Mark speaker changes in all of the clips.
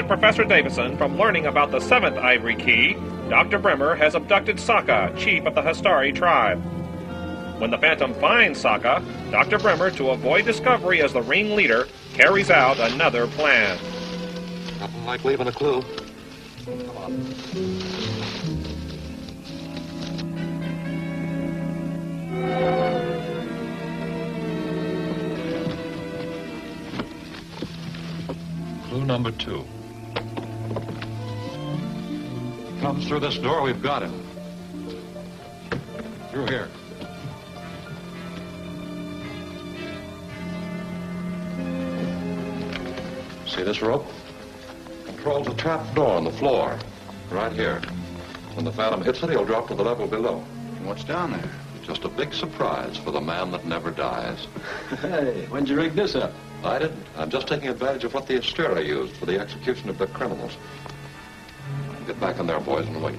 Speaker 1: prevent Professor Davidson from learning about the seventh ivory key, Dr. Bremer has abducted Sokka, chief of the Hastari tribe. When the Phantom finds Sokka, Dr. Bremer, to avoid discovery as the ringleader, carries out another plan.
Speaker 2: Nothing like leaving a clue. Come on. Clue number 2. Comes through this door, we've got him. Through here. See this rope? Controls a trap door on the floor. Right here. When the Phantom hits it, he'll drop to the level below.
Speaker 3: What's down there?
Speaker 2: Just a big surprise for the man that never dies.
Speaker 3: Hey, when'd you rig this up?
Speaker 2: I didn't. I'm just taking advantage of what the Astera used for the execution of the criminals. Get back in there, boys, and wait.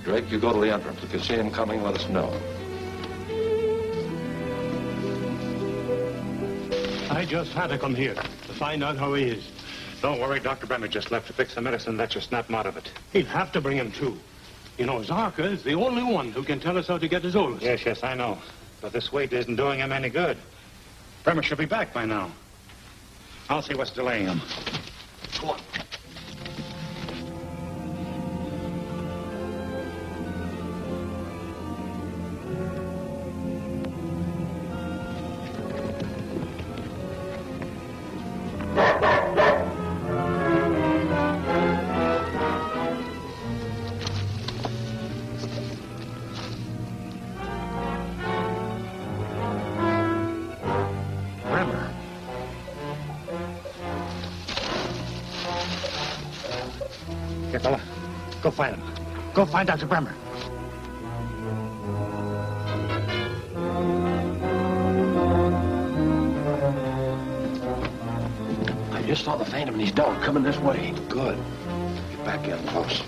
Speaker 2: Drake, you go to the entrance. If you see him coming, let us know.
Speaker 4: I just had to come here to find out how he is.
Speaker 5: Don't worry, Dr. Bremer just left to fix the medicine that should snap him out of it.
Speaker 4: He'll have to bring him too. You know, Zarka is the only one who can tell us how to get his Zoloz.
Speaker 5: Yes, I know. But this wait isn't doing him any good. Bremer should be back by now. I'll see what's delaying him.
Speaker 3: Go on.
Speaker 5: Here, fella. Go find him. Go find Dr. Bremer.
Speaker 3: I just saw the Phantom and his dog coming this way. Good. Get back in, boss.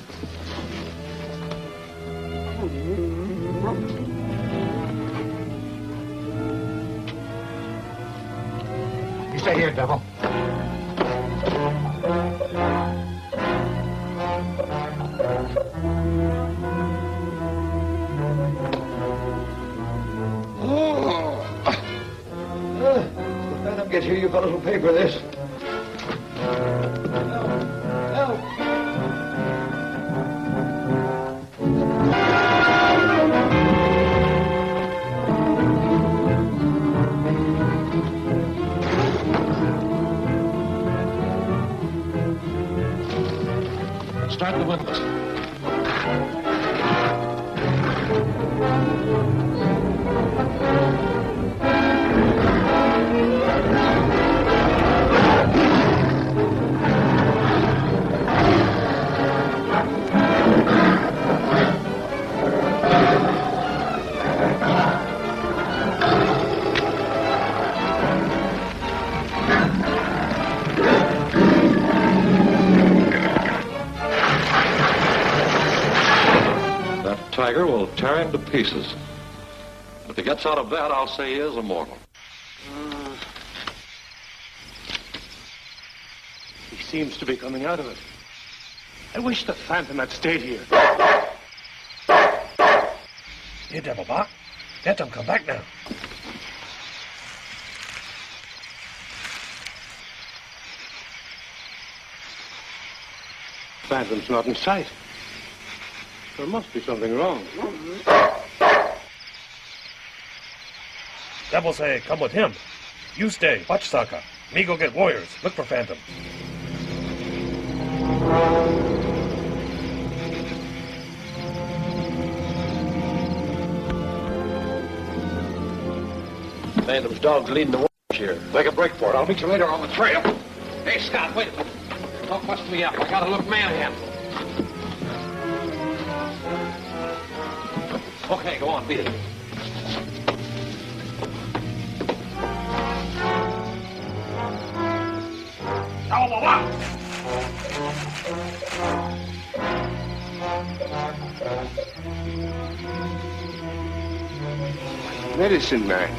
Speaker 5: You stay here, devil.
Speaker 3: Get here, you fellas will pay for this. Help!
Speaker 2: Start the windows. Tiger will tear him to pieces. If he gets out of that, I'll say he is immortal.
Speaker 4: He seems to be coming out of it. I wish the Phantom had stayed here.
Speaker 3: Here, Devil Bot. Let them come back now.
Speaker 4: Phantom's not in sight. There must be something wrong.
Speaker 3: Devil say, come with him. You stay, watch Sokka. Me go get warriors. Look for Phantom. Phantom's dog's leading the warriors here.
Speaker 2: Make a break for it. I'll meet you later on the trail.
Speaker 6: Hey, Scott, wait. Don't bust me up. I gotta look manhandled. Okay, go on, beat it.
Speaker 4: Medicine man.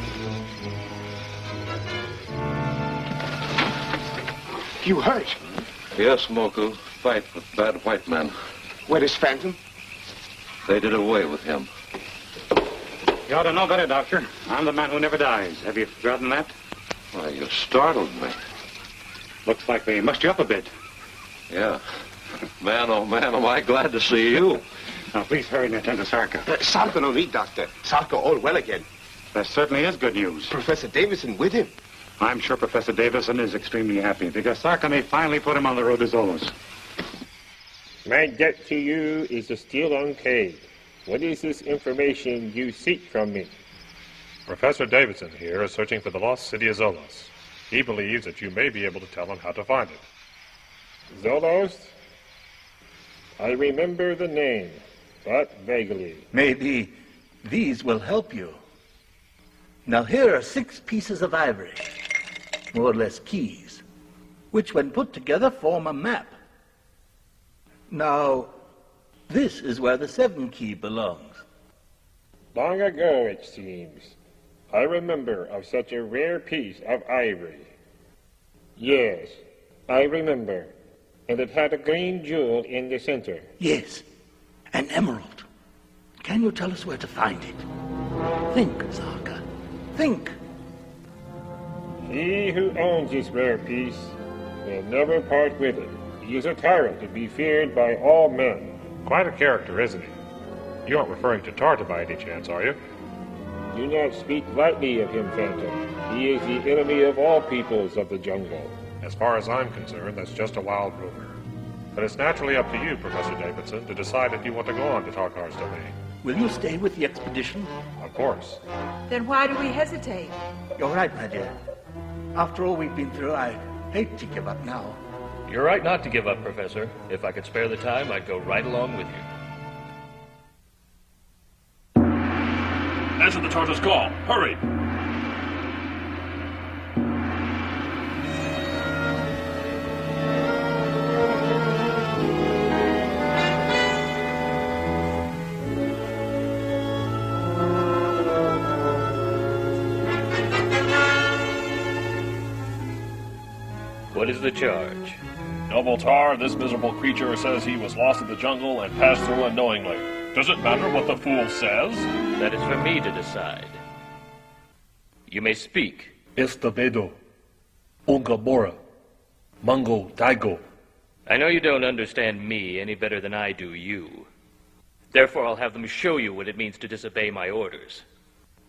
Speaker 4: You hurt?
Speaker 2: Yes, Moku, fight with bad white men.
Speaker 7: Where is Phantom?
Speaker 2: They did away with him.
Speaker 5: You ought to know better, Doctor. I'm the man who never dies. Have you forgotten that?
Speaker 2: Why, you startled me.
Speaker 5: Looks like they mussed you up a bit.
Speaker 2: Yeah. Man, oh man, am I glad to see you.
Speaker 5: Now, please hurry and attend to Sarka.
Speaker 7: Sarka no need, Doctor. Sarka all well again.
Speaker 5: That certainly is good news.
Speaker 7: Professor Davidson with him.
Speaker 5: I'm sure Professor Davidson is extremely happy because Sarka may finally put him on the road to Zoloz.
Speaker 8: My debt to you is still unpaid. What is this information you seek from me?
Speaker 1: Professor Davidson here is searching for the lost city of Zoloz. He believes that you may be able to tell him how to find it.
Speaker 8: Zoloz? I remember the name, but vaguely.
Speaker 9: Maybe these will help you. Now here are 6 pieces of ivory, more or less keys, which when put together form a map. Now, this is where the 7th key belongs.
Speaker 8: Long ago, it seems, I remember of such a rare piece of ivory. Yes, I remember. And it had a green jewel in the center.
Speaker 9: Yes, an emerald. Can you tell us where to find it? Think, Sarka. Think.
Speaker 8: He who owns this rare piece will never part with it. He is a tyrant to be feared by all men.
Speaker 1: Quite a character, isn't he? You aren't referring to Tarta by any chance, are you?
Speaker 8: Do not speak lightly of him, Phantom. He is the enemy of all peoples of the jungle.
Speaker 1: As far as I'm concerned, that's just a wild rumor. But it's naturally up to you, Professor Davidson, to decide if you want to go on to Tarkar's domain.
Speaker 9: Will you stay with the expedition?
Speaker 1: Of course.
Speaker 10: Then why do we hesitate?
Speaker 9: You're right, my dear. After all we've been through, I hate to give up now.
Speaker 11: You're right not to give up, Professor. If I could spare the time, I'd go right along with you.
Speaker 12: Answer the Tartar's call. Hurry!
Speaker 11: What is the charge?
Speaker 12: Noble Tar, this miserable creature says he was lost in the jungle and passed through unknowingly. Does it matter what the fool says?
Speaker 11: That is for me to decide. You may speak.
Speaker 13: Estabedo, Ungamora, Mungo Daigo.
Speaker 11: I know you don't understand me any better than I do you. Therefore, I'll have them show you what it means to disobey my orders.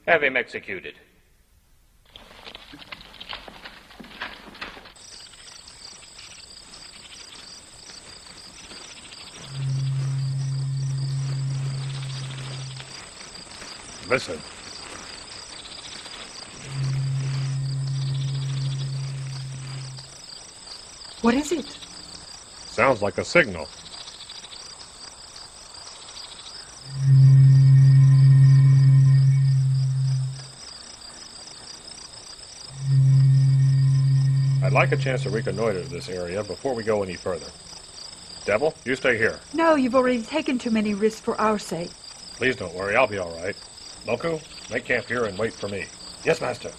Speaker 11: Have him executed.
Speaker 1: Listen.
Speaker 10: What is it?
Speaker 1: Sounds like a signal. I'd like a chance to reconnoiter this area before we go any further. Devil, you stay here.
Speaker 10: No, you've already taken too many risks for our sake.
Speaker 1: Please don't worry, I'll be all right. Moku, make camp here and wait for me. Yes, Master.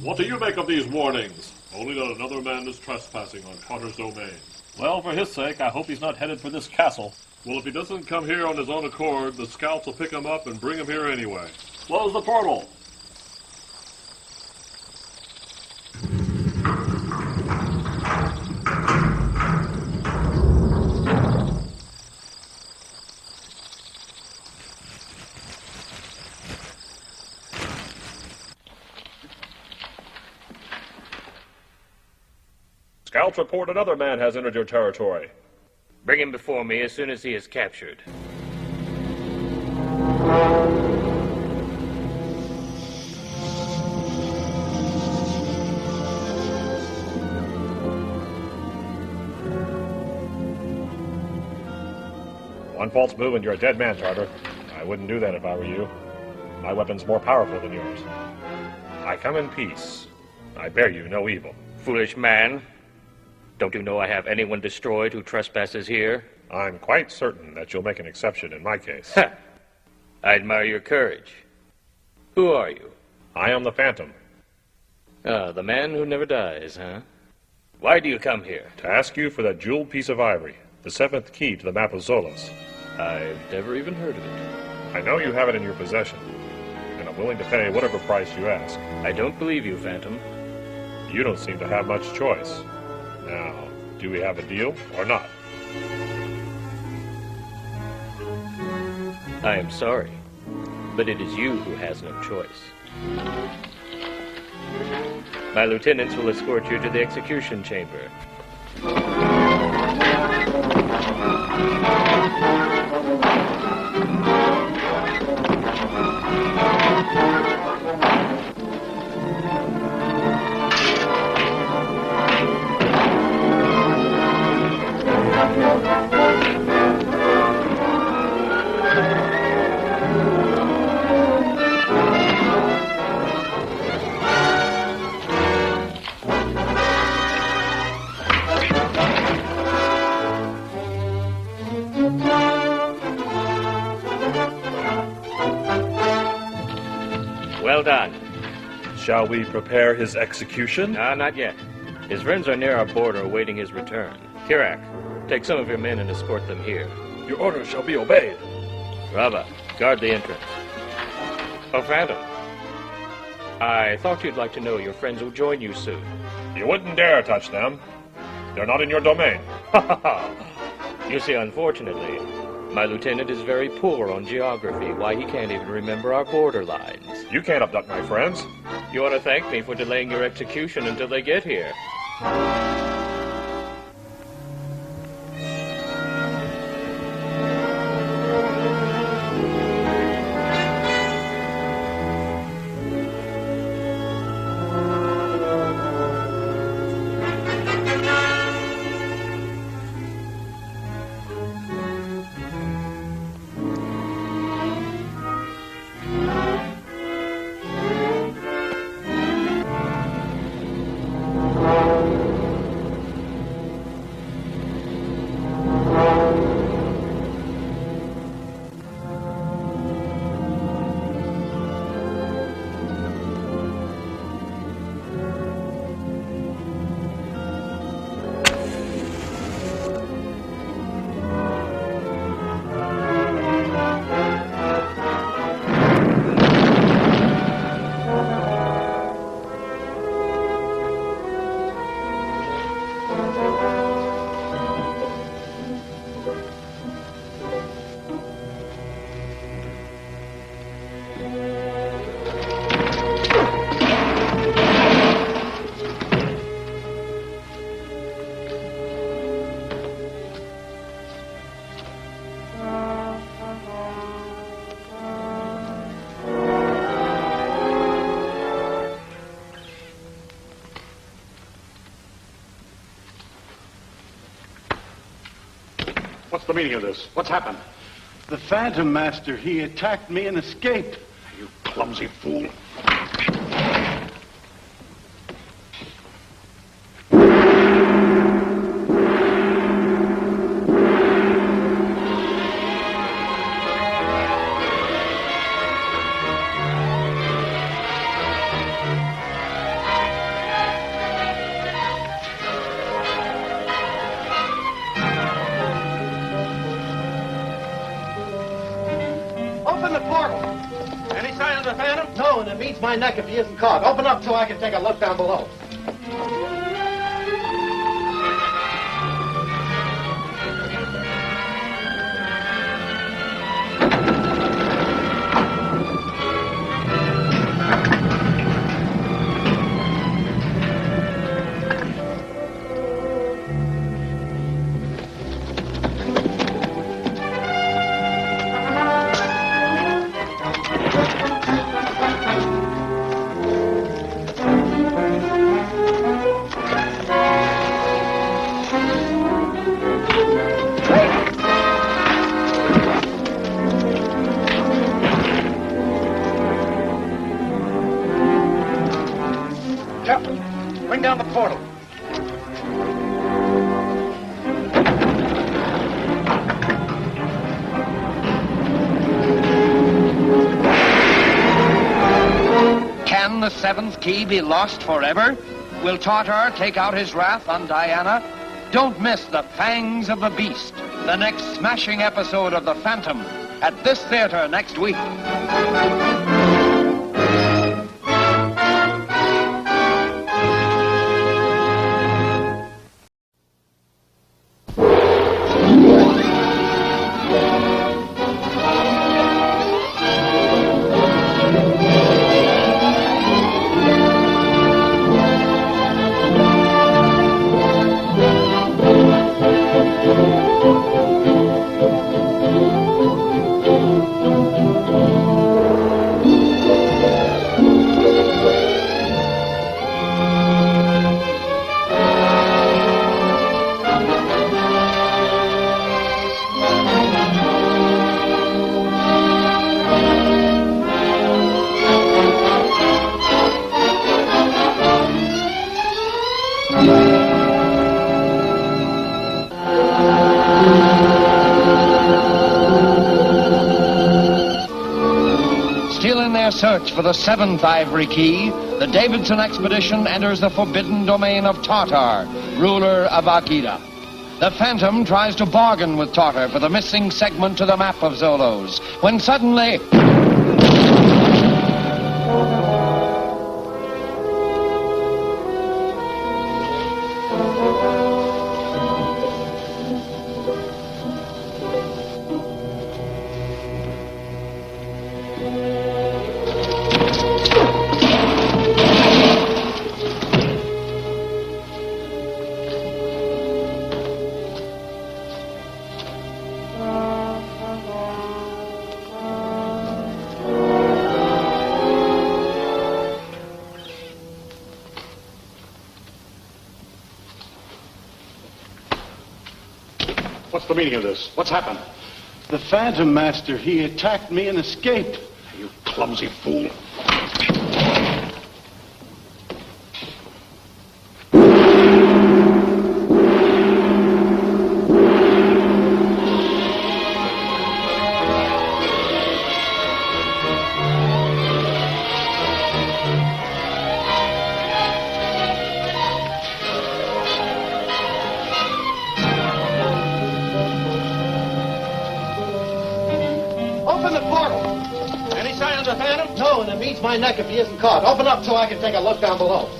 Speaker 12: What do you make of these warnings? Only that another man is trespassing on Carter's domain. Well, for his sake, I hope he's not headed for this castle. Well, if he doesn't come here on his own accord, the scouts will pick him up and bring him here anyway. Close the portal. Scouts report another man has entered your territory.
Speaker 11: Bring him before me as soon as he is captured.
Speaker 1: One false move and you're a dead man, Tartar. I wouldn't do that if I were you. My weapon's more powerful than yours. I come in peace. I bear you no evil.
Speaker 11: Foolish man. Don't you know I have anyone destroyed who trespasses here?
Speaker 1: I'm quite certain that you'll make an exception in my case.
Speaker 11: Ha! I admire your courage. Who are you?
Speaker 1: I am the Phantom.
Speaker 11: Ah, the man who never dies, huh? Why do you come here?
Speaker 1: To ask you for that jeweled piece of ivory, the 7th key to the map of Zoloz.
Speaker 11: I've never even heard of it.
Speaker 1: I know you have it in your possession, and I'm willing to pay whatever price you ask.
Speaker 11: I don't believe you, Phantom.
Speaker 1: You don't seem to have much choice. Now, do we have a deal or not?
Speaker 11: I am sorry, but it is you who has no choice. My lieutenants will escort you to the execution chamber. Well done.
Speaker 1: Shall we prepare his execution?
Speaker 11: No, not yet. His friends are near our border awaiting his return. Kirak, take some of your men and escort them here.
Speaker 13: Your orders shall be obeyed.
Speaker 11: Rava, guard the entrance. Oh, Phantom. I thought you'd like to know your friends will join you soon.
Speaker 1: You wouldn't dare touch them. They're not in your domain.
Speaker 11: Ha ha ha! You see, unfortunately, my lieutenant is very poor on geography. Why, he can't even remember our border lines.
Speaker 1: You can't abduct my friends.
Speaker 11: You ought to thank me for delaying your execution until they get here.
Speaker 4: What's the meaning of this? What's happened?
Speaker 5: The Phantom Master, he attacked me and escaped.
Speaker 4: You clumsy fool.
Speaker 3: My neck if he isn't caught. Open up so I can take a look down below.
Speaker 14: seventh key be lost forever? Will Tartar take out his wrath on Diana? Don't miss the Fangs of the Beast, the next smashing episode of The Phantom, at this theater next week. Search for the seventh ivory key, the Davidson expedition enters the forbidden domain of Tartar, ruler of Akita. The Phantom tries to bargain with Tartar for the missing segment to the map of Zoloz, when suddenly...
Speaker 4: What's the meaning of this? What's happened?
Speaker 15: The Phantom, Master. He attacked me and escaped.
Speaker 4: You clumsy fool.
Speaker 16: My neck if he isn't caught. Open up so I can take a look down below.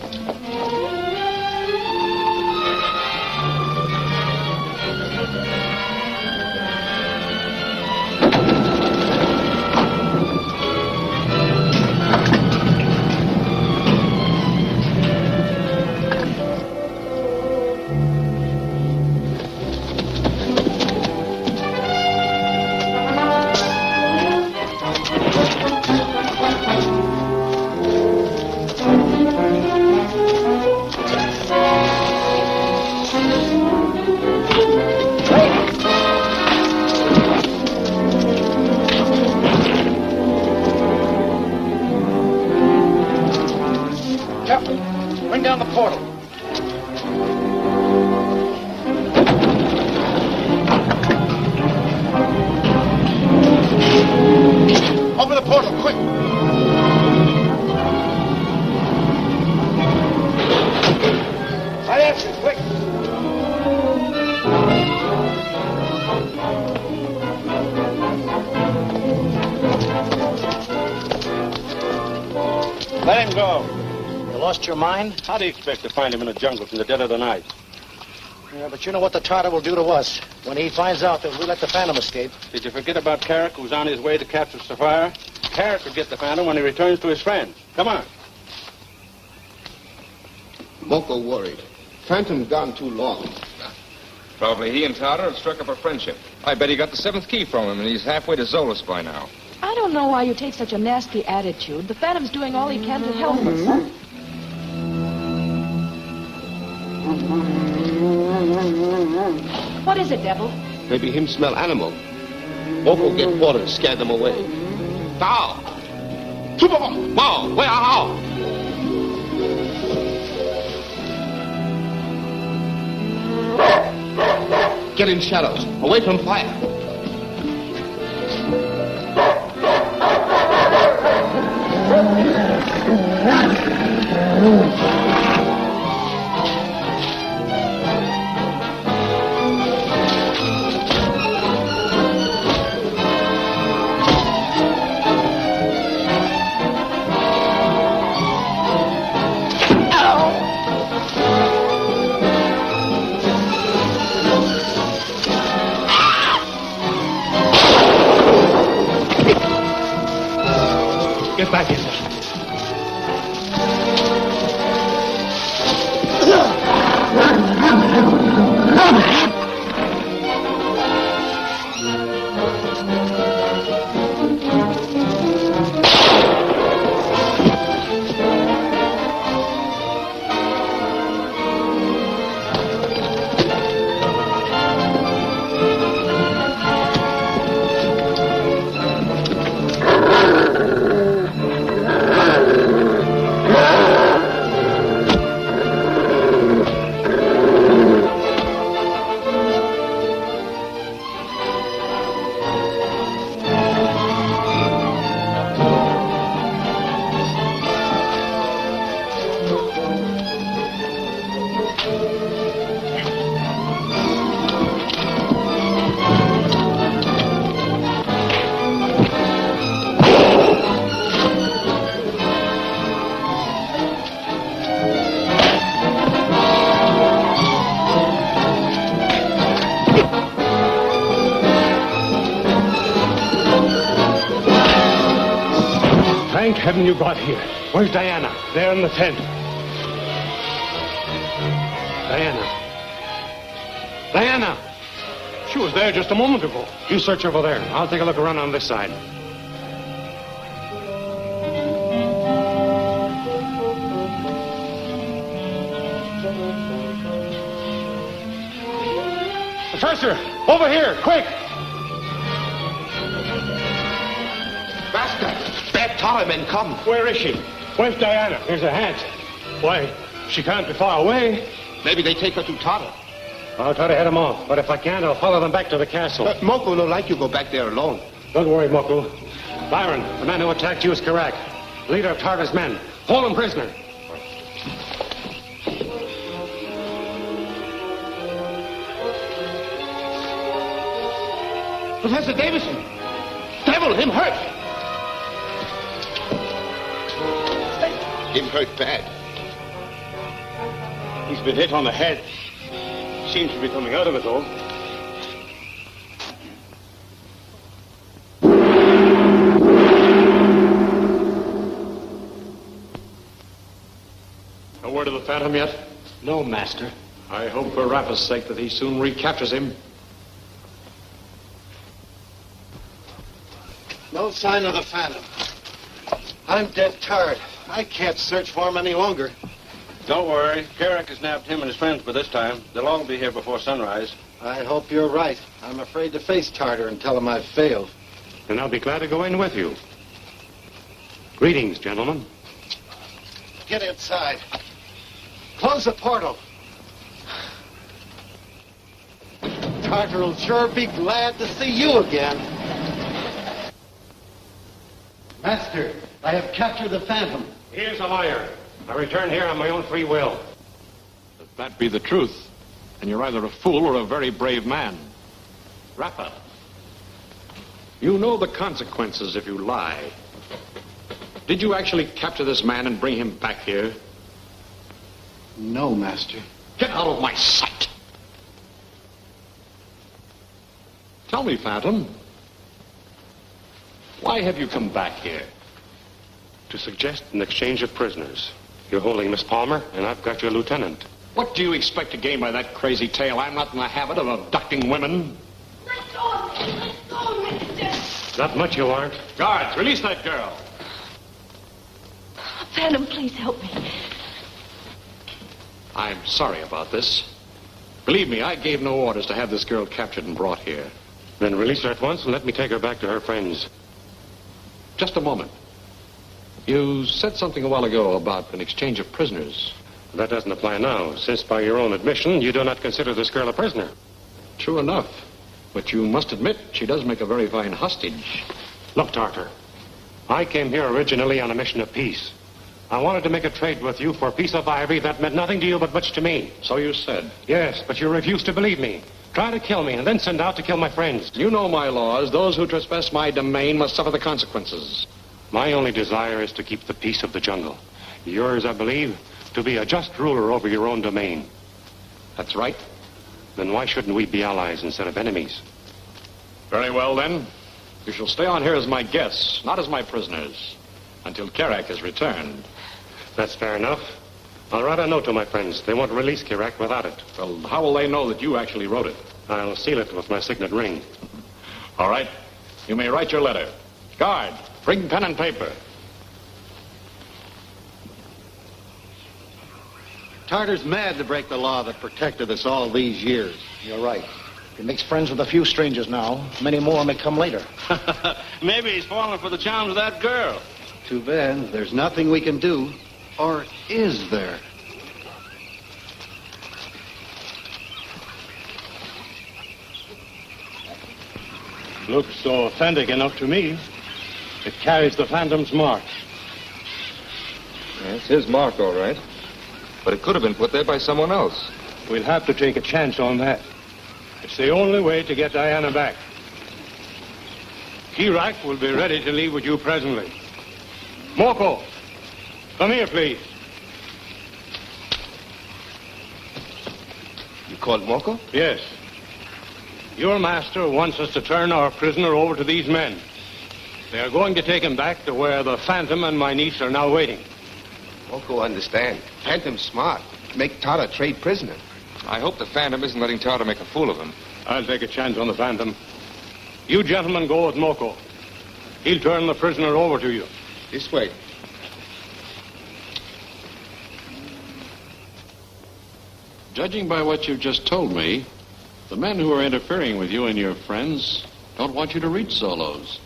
Speaker 4: Let him go. You lost your mind? How do you expect to find him in the jungle in the dead of the night?
Speaker 16: Yeah, but you know what the Tartar will do to us when he finds out that we let the Phantom escape.
Speaker 4: Did you forget about Carrick, who's on his way to capture Sapphire? Carrick will get the Phantom when he returns to his friends. Come on.
Speaker 7: Moko worried. Phantom gone too long.
Speaker 17: Probably he and Tartar have struck up a friendship. I bet he got the seventh key from him, and he's halfway to Zoloz by now.
Speaker 18: I don't know why you take such a nasty attitude. The Phantom's doing all he can to help us. What is it, Devil?
Speaker 7: Maybe him smell animal. Moko get water to scare them away. Tao! Tupabom! Wow! Where are Get in shadows, away from fire.
Speaker 15: get back in there. Thank heaven you got here. Where's Diana? There in the tent. Diana! She was there just a moment ago. You search over there. I'll take a look around on this side. Professor! Over here! Quick!
Speaker 7: Master! Bad Tartar men come.
Speaker 15: Where is she? Where's Diana? Here's her hat. Why, she can't be far away.
Speaker 7: Maybe they take her to Tartar.
Speaker 15: I'll try to head them off, but if I can't, I'll follow them back to the castle.
Speaker 7: Moko don't like you go back there alone.
Speaker 15: Don't worry, Moko. Byron, the man who attacked you is correct. Leader of Tartar's men. Hold him prisoner.
Speaker 7: Professor Davidson! Devil, him hurt! Him hurt bad.
Speaker 15: He's been hit on the head. Seems to be coming out of it, though.
Speaker 19: No word of the Phantom yet?
Speaker 15: No, Master.
Speaker 19: I hope for Rappa's sake that he soon recaptures him.
Speaker 16: No sign of the Phantom. I'm dead tired. I can't search for him any longer.
Speaker 4: Don't worry. Carrick has nabbed him and his friends by this time. They'll all be here before sunrise.
Speaker 16: I hope you're right. I'm afraid to face Tartar and tell him I've failed.
Speaker 15: And I'll be glad to go in with you. Greetings, gentlemen.
Speaker 16: Get inside. Close the portal. Tartar will sure be glad to see you again. Master, I have captured the Phantom.
Speaker 15: Here's a liar. I returned here on my own free will.
Speaker 19: If that be the truth, then you're either a fool or a very brave man. Rappa, you know the consequences if you lie. Did you actually capture this man and bring him back here?
Speaker 16: No, Master.
Speaker 19: Get out of my sight! Tell me, Phantom, why have you come back here?
Speaker 15: To suggest an exchange of prisoners. You're holding Miss Palmer, and I've got your lieutenant.
Speaker 19: What do you expect to gain by that crazy tale? I'm not in the habit of abducting women.
Speaker 18: Let go, mister.
Speaker 15: Not much you aren't.
Speaker 19: Guards, release that girl.
Speaker 18: Phantom, please help me.
Speaker 19: I'm sorry about this. Believe me, I gave no orders to have this girl captured and brought here.
Speaker 15: Then release her at once and let me take her back to her friends.
Speaker 19: Just a moment. You said something a while ago about an exchange of prisoners.
Speaker 15: That doesn't apply now, since by your own admission, you do not consider this girl a prisoner.
Speaker 19: True enough. But you must admit she does make a very fine hostage.
Speaker 15: Look, Tartar, I came here originally on a mission of peace. I wanted to make a trade with you for a piece of ivory that meant nothing to you but much to me.
Speaker 19: So you said.
Speaker 15: Yes, but you refused to believe me. Try to kill me and then send out to kill my friends.
Speaker 19: You know my laws. Those who trespass my domain must suffer the consequences.
Speaker 15: My only desire is to keep the peace of the jungle. Yours, I believe, to be a just ruler over your own domain.
Speaker 19: That's right.
Speaker 15: Then why shouldn't we be allies instead of enemies?
Speaker 19: Very well, then. You shall stay on here as my guests, not as my prisoners. until Kerak has returned.
Speaker 15: That's fair enough. I'll write a note to my friends. They won't release Kerak without it.
Speaker 19: Well, how will they know that you actually wrote it?
Speaker 15: I'll seal it with my signet ring.
Speaker 19: All right. You may write your letter. Guard, bring pen and paper.
Speaker 16: Tartar's mad to break the law that protected us all these years.
Speaker 3: You're right. He makes friends with a few strangers now. Many more may come later.
Speaker 4: Maybe he's falling for the charms of that girl.
Speaker 16: Too bad. There's nothing we can do. Or is there?
Speaker 15: Looks authentic enough to me. It carries the Phantom's mark.
Speaker 17: Yeah, it's his mark, all right. But it could have been put there by someone else.
Speaker 15: We'll have to take a chance on that. It's the only way to get Diana back. Kerak will be ready to leave with you presently. Moko, come here, please.
Speaker 17: You called Moko?
Speaker 15: Yes. Your master wants us to turn our prisoner over to these men. They are going to take him back to where the Phantom and my niece are now waiting.
Speaker 7: Moko understand. Phantom's smart. Make Tartar trade prisoner.
Speaker 17: I hope the Phantom isn't letting Tartar make a fool of him.
Speaker 15: I'll take a chance on the Phantom. You gentlemen go with Moko. He'll turn the prisoner over to you.
Speaker 7: This way.
Speaker 19: Judging by what you've just told me, the men who are interfering with you and your friends don't want you to reach Zoloz.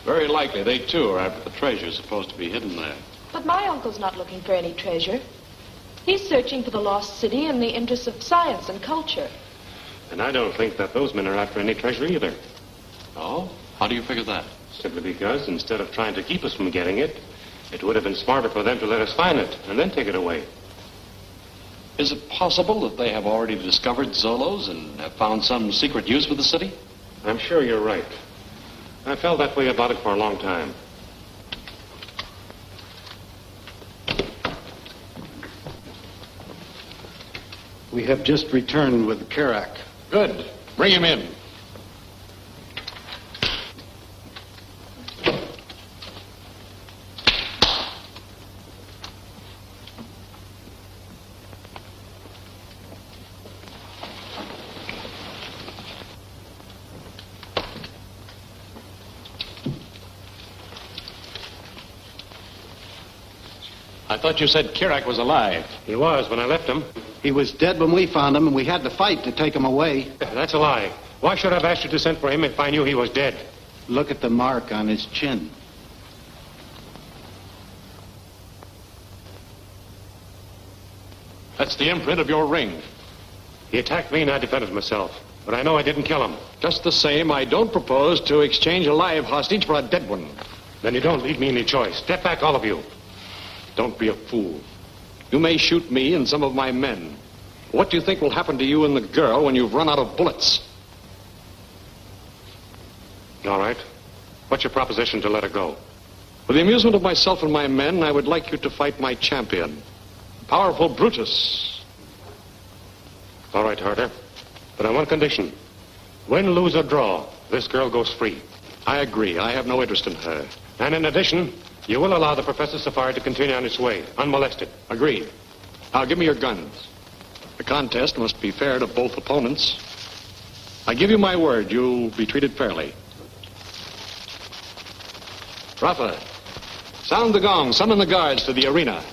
Speaker 19: Very likely they, too, are after the treasure supposed to be hidden there.
Speaker 18: But my uncle's not looking for any treasure. He's searching for the lost city in the interests of science and culture.
Speaker 15: And I don't think that those men are after any treasure either.
Speaker 19: Oh? How do you figure that?
Speaker 15: Simply because instead of trying to keep us from getting it, it would have been smarter for them to let us find it and then take it away.
Speaker 19: Is it possible that they have already discovered Zoloz and have found some secret use for the city?
Speaker 15: I'm sure you're right. I felt that way about it for a long time.
Speaker 16: We have just returned with Kerak.
Speaker 19: Good. Bring him in. I thought you said Kerak was alive.
Speaker 15: He was when I left him.
Speaker 16: He was dead when we found him, and we had to fight to take him away.
Speaker 15: That's a lie. Why should I have asked you to send for him if I knew he was dead?
Speaker 16: Look at the mark on his chin.
Speaker 19: That's the imprint of your ring.
Speaker 15: He attacked me and I defended myself. But I know I didn't kill him.
Speaker 19: Just the same, I don't propose to exchange a live hostage for a dead one.
Speaker 15: Then you don't leave me any choice. Step back, all of you.
Speaker 19: Don't be a fool. You may shoot me and some of my men. What do you think will happen to you and the girl when you've run out of bullets?
Speaker 15: All right. What's your proposition to let her go?
Speaker 19: For the amusement of myself and my men, I would like you to fight my champion, powerful Brutus.
Speaker 15: All right, Tartar. But on one condition. Win, lose, or draw, this girl goes free.
Speaker 19: I agree. I have no interest in her.
Speaker 15: And in addition, you will allow the Professor Safari to continue on its way, unmolested.
Speaker 19: Agreed. Now, give me your guns. The contest must be fair to both opponents. I give you my word, you'll be treated fairly. Rafa, sound the gong. Summon the guards to the arena.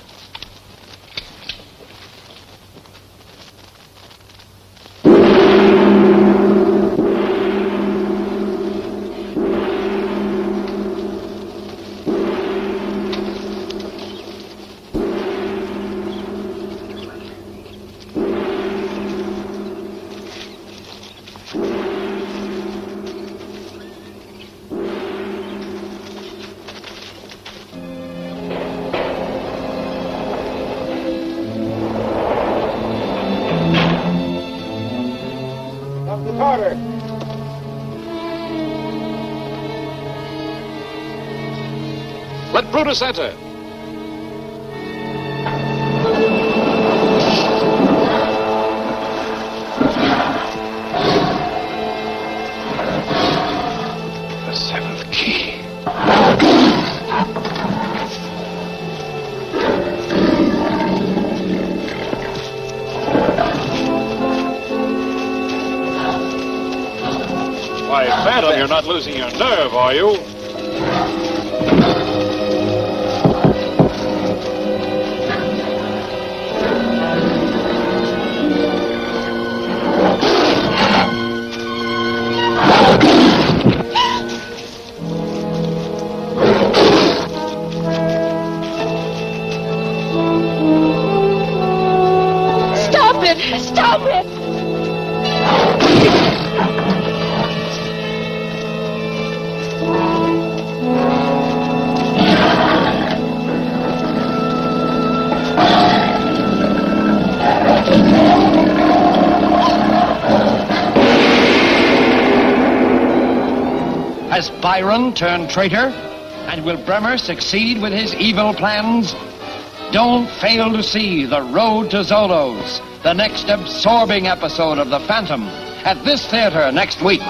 Speaker 19: Let Brutus enter.
Speaker 7: The seventh key.
Speaker 19: Why, Phantom, you're not losing your nerve, are you?
Speaker 18: Stop it! Stop it!
Speaker 14: Has Byron turned traitor? And will Bremer succeed with his evil plans? Don't fail to see The Road to Zoloz, the next absorbing episode of The Phantom, at this theater next week.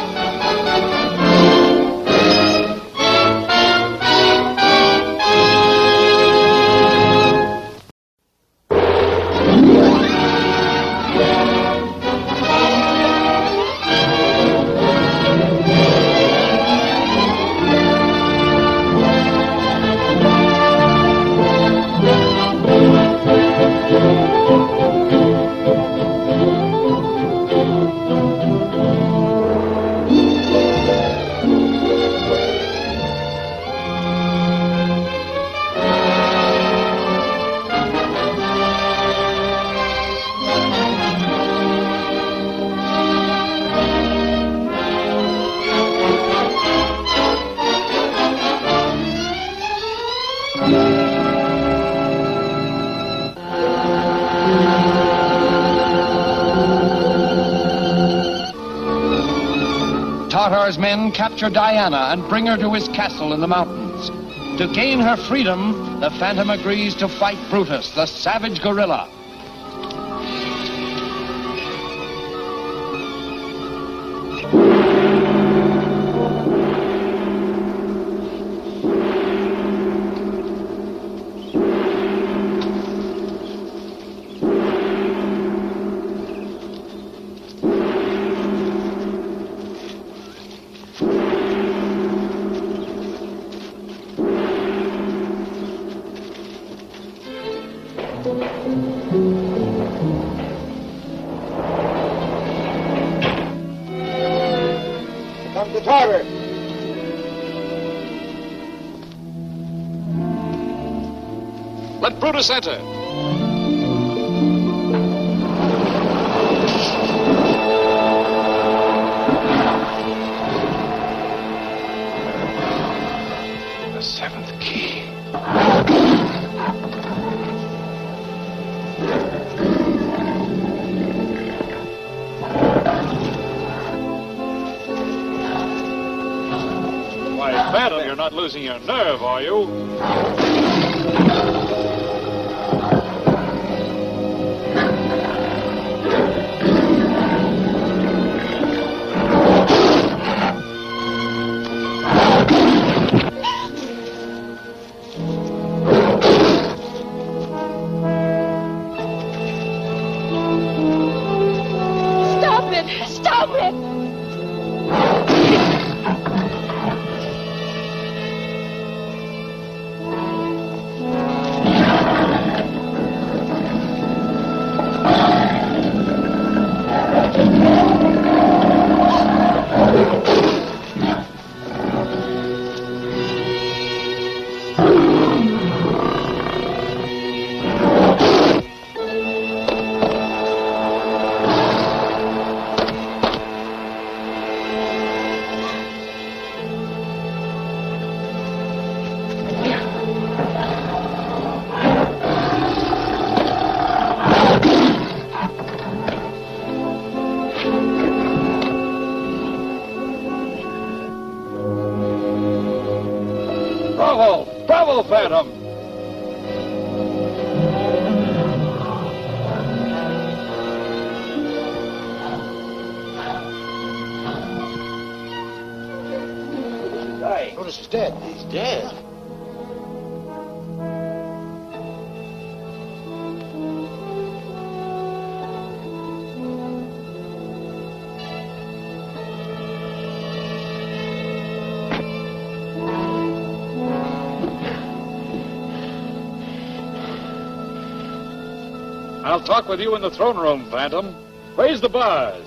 Speaker 14: Tartar's men capture Diana and bring her to his castle in the mountains. To gain her freedom, the Phantom agrees to fight Brutus, the savage gorilla.
Speaker 16: Come to Tartar.
Speaker 19: Let Brutus enter.
Speaker 3: The seventh key.
Speaker 19: Why, Phantom, you're not losing your nerve, are you?
Speaker 18: Stop it! Stop it!
Speaker 19: Bravo! Bravo, Phantom!
Speaker 16: Hey, Brutus is dead. He's dead.
Speaker 20: I'll talk with you in the throne room, Phantom. Raise the bars.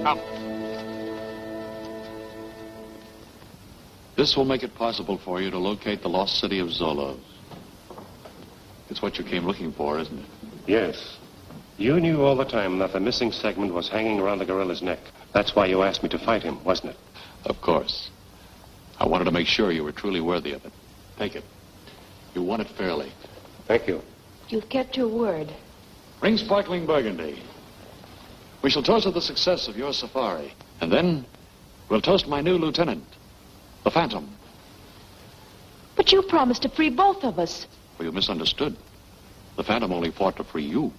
Speaker 19: Come. This will make it possible for you to locate the lost city of Zoloz. It's what you came looking for, isn't it?
Speaker 15: Yes. You knew all the time that the missing segment was hanging around the gorilla's neck. That's why you asked me to fight him, wasn't it?
Speaker 19: Of course. I wanted to make sure you were truly worthy of it. Take it. You won it fairly.
Speaker 15: Thank you.
Speaker 18: You've kept your word.
Speaker 19: Bring sparkling burgundy. We shall toast to the success of your safari. And then we'll toast my new lieutenant, the Phantom.
Speaker 18: But you promised to free both of us.
Speaker 19: Well, you misunderstood. The Phantom only fought to free you.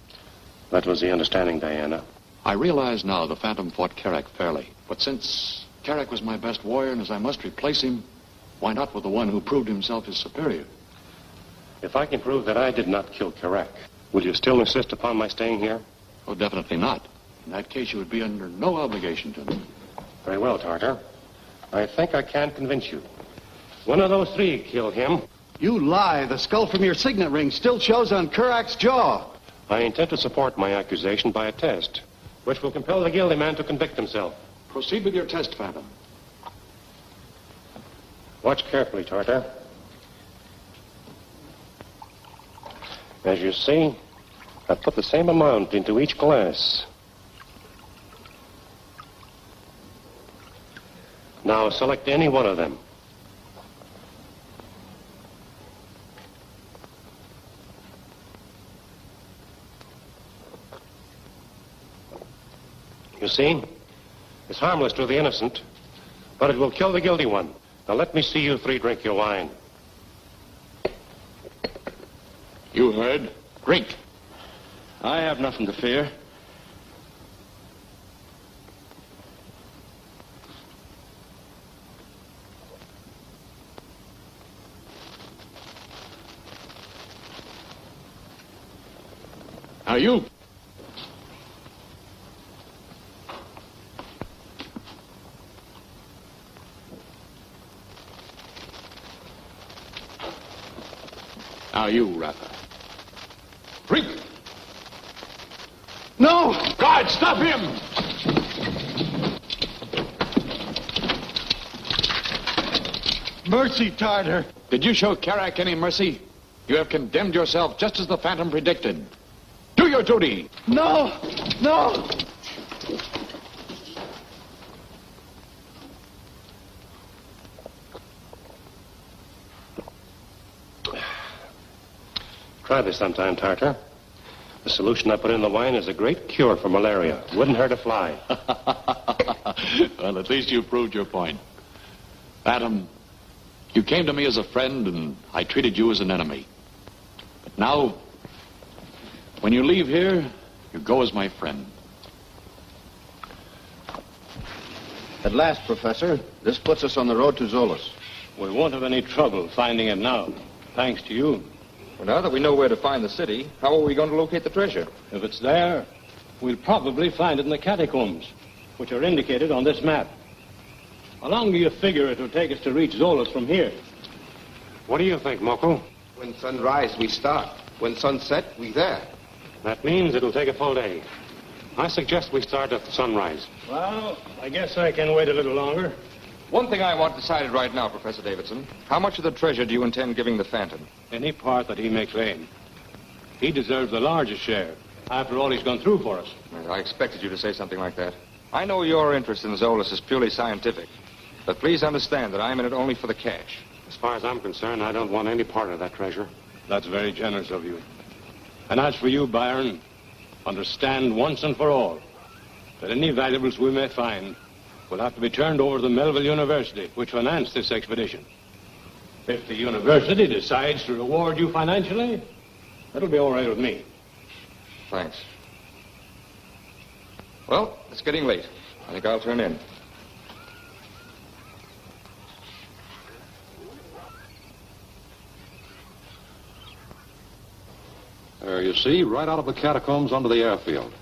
Speaker 15: That was the understanding, Diana.
Speaker 19: I realize now the Phantom fought Kenneth fairly. But since Kenneth was my best warrior, and as I must replace him, why not with the one who proved himself his superior?
Speaker 15: If I can prove that I did not kill Kenneth, will you still insist upon my staying here?
Speaker 19: Oh, definitely not. In that case, you would be under no obligation to me.
Speaker 15: Very well, Tartar. I think I can convince you. One of those three killed him.
Speaker 16: You lie. The skull from your signet ring still shows on Kurak's jaw.
Speaker 15: I intend to support my accusation by a test, which will compel the guilty man to convict himself.
Speaker 19: Proceed with your test, Phantom.
Speaker 15: Watch carefully, Tartar. As you see, I've put the same amount into each glass. Now select any one of them. You see? It's harmless to the innocent, but it will kill the guilty one. Now let me see you three drink your wine.
Speaker 19: You heard. Drink.
Speaker 4: I have nothing to fear.
Speaker 19: Now you. Now you, Rafa. Drink!
Speaker 16: No!
Speaker 19: Guard, stop him!
Speaker 16: Mercy, Tartar.
Speaker 19: Did you show Karak any mercy? You have condemned yourself just as the Phantom predicted. Do your duty!
Speaker 16: No! No!
Speaker 15: Try this sometime, Tartar. The solution I put in the wine is a great cure for malaria. Wouldn't hurt a fly.
Speaker 19: Well, at least you proved your point. Phantom, you came to me as a friend, and I treated you as an enemy. But now, when you leave here, you go as my friend.
Speaker 16: At last, Professor, this puts us on the road to Zoloz.
Speaker 4: We won't have any trouble finding it now, thanks to you.
Speaker 17: Well, now that we know where to find the city, how are we going to locate the treasure?
Speaker 4: If it's there, we'll probably find it in the catacombs, which are indicated on this map. How long do you figure it will take us to reach Zoloz from here?
Speaker 15: What do you think, Moko?
Speaker 7: When sunrise, we start. When sunset, we there.
Speaker 15: That means it'll take a full day. I suggest we start at sunrise.
Speaker 4: Well, I guess I can wait a little longer.
Speaker 17: One thing I want decided right now, Professor Davidson. How much of the treasure do you intend giving the Phantom?
Speaker 4: Any part that he may claim. He deserves the largest share, after all he's gone through for us.
Speaker 17: I expected you to say something like that. I know your interest in Zoloz is purely scientific, but please understand that I'm in it only for the cash.
Speaker 15: As far as I'm concerned, I don't want any part of that treasure.
Speaker 4: That's very generous of you. And as for you, Byron, understand once and for all that any valuables we may find will have to be turned over to the Melville University, which financed this expedition. If the university decides to reward you financially, that'll be all right with me.
Speaker 17: Thanks. Well, it's getting late. I think I'll turn in.
Speaker 2: There, you see, right out of the catacombs onto the airfield.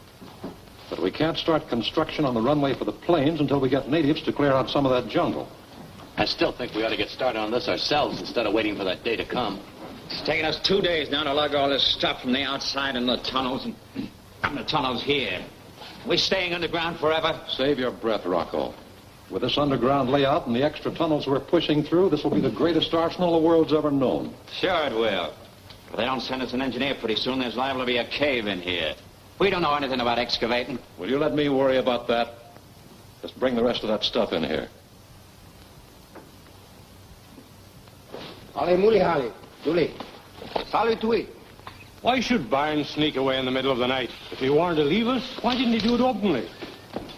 Speaker 2: But we can't start construction on the runway for the planes until we get natives to clear out some of that jungle.
Speaker 3: I still think we ought to get started on this ourselves instead of waiting for that day to come.
Speaker 6: It's taken us 2 days now to lug all this stuff from the outside in the tunnels and from the tunnels here. Are we staying underground forever?
Speaker 2: Save your breath, Rocco. With this underground layout and the extra tunnels we're pushing through, this will be the greatest arsenal the world's ever known.
Speaker 6: Sure it will. If they don't send us an engineer pretty soon, there's liable to be a cave in here. We don't know anything about excavating.
Speaker 2: Will you let me worry about that? Just bring the rest of that stuff in here.
Speaker 15: Why should Byron sneak away in the middle of the night? If he wanted to leave us, why didn't he do it openly?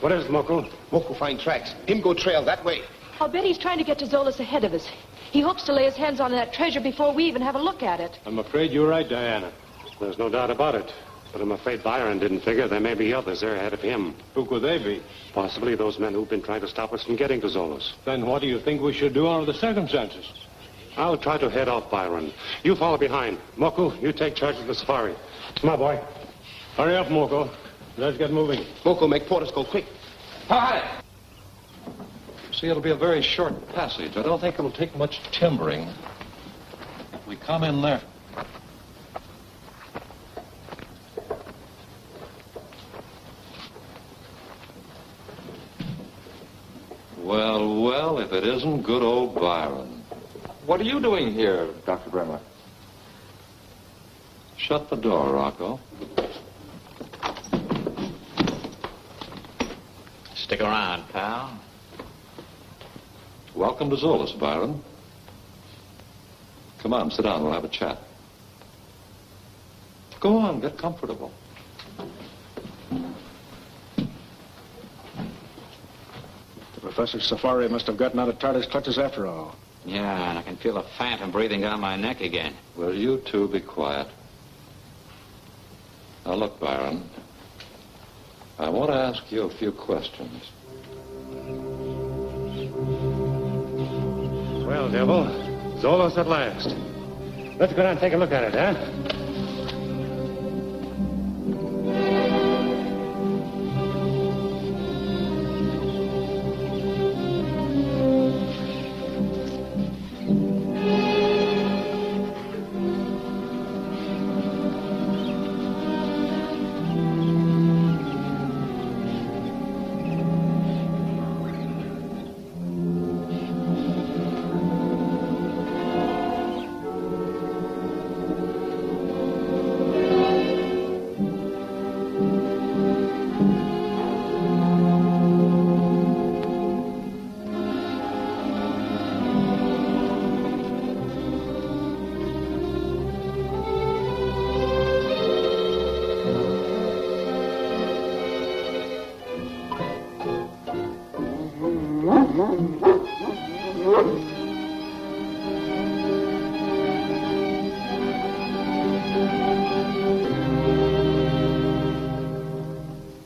Speaker 15: What is it, Moko?
Speaker 7: Moko find tracks. Him go trail that way.
Speaker 18: I'll bet he's trying to get to Zoloz ahead of us. He hopes to lay his hands on that treasure before we even have a look at it.
Speaker 15: I'm afraid you're right, Diana. There's no doubt about it. But I'm afraid Byron didn't figure there may be others there ahead of him. Who could they be? Possibly those men who've been trying to stop us from getting to Zoloz. Then what do you think we should do under the circumstances? I'll try to head off Byron. You follow behind. Moko, you take charge of the safari. Come on, boy. Hurry up, Moko. Let's get moving.
Speaker 7: Moko, make Portis go quick.
Speaker 2: See, it'll be a very short passage. I don't think it'll take much timbering. If we come in there... Well, well, if it isn't good old Byron.
Speaker 17: What are you doing here, Dr. Bremer?
Speaker 2: Shut the door, Rocco.
Speaker 6: Stick around, pal.
Speaker 2: Welcome to Zoloz, Byron. Come on, sit down. We'll have a chat. Go on, get comfortable.
Speaker 20: Professor Safari must have gotten out of Tartar's clutches after all.
Speaker 6: Yeah, and I can feel the phantom breathing down my neck again.
Speaker 2: Will you two be quiet? Now look, Byron. I want to ask you a few questions.
Speaker 15: Well, Devil, Zoloz at last. Let's go down and take a look at it, huh?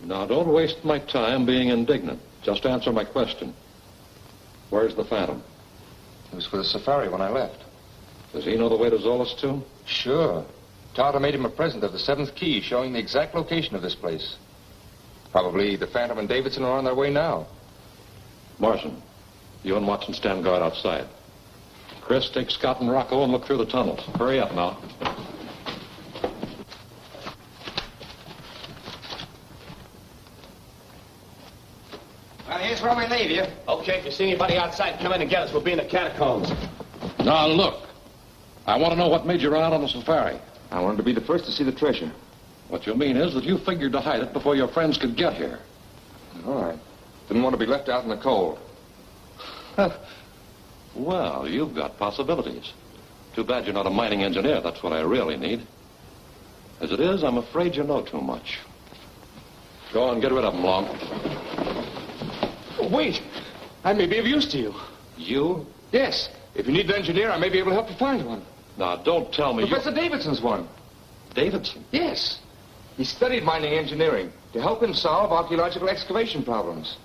Speaker 2: Now, don't waste my time being indignant. Just answer my question. Where's the Phantom?
Speaker 17: He was for the safari when I left.
Speaker 2: Does he know the way to Zoloz, too?
Speaker 17: Sure. Tartar made him a present of the 7th key showing the exact location of this place. Probably the Phantom and Davidson are on their way now.
Speaker 2: Morrison, you and Watson stand guard outside. Chris, take Scott and Rocco and look through the tunnels. Hurry up now.
Speaker 6: Well, here's where we leave you.
Speaker 3: Okay, if you see anybody outside, come in and get us. We'll be in the catacombs.
Speaker 2: Now, look. I want to know what made you run out on the safari.
Speaker 17: I wanted to be the first to see the treasure.
Speaker 2: What you mean is that you figured to hide it before your friends could get here.
Speaker 17: All right. Didn't want to be left out in the cold.
Speaker 2: Well, you've got possibilities. Too bad you're not a mining engineer. That's what I really need. As it is, I'm afraid you know too much. Go on, get rid of them, Long.
Speaker 3: Oh, wait. I may be of use to you.
Speaker 2: You?
Speaker 17: Yes. If you need an engineer, I may be able to help you find one.
Speaker 2: Now, don't tell me
Speaker 17: Professor Davidson's one.
Speaker 2: Davidson?
Speaker 17: Yes. He studied mining engineering to help him solve archaeological excavation problems.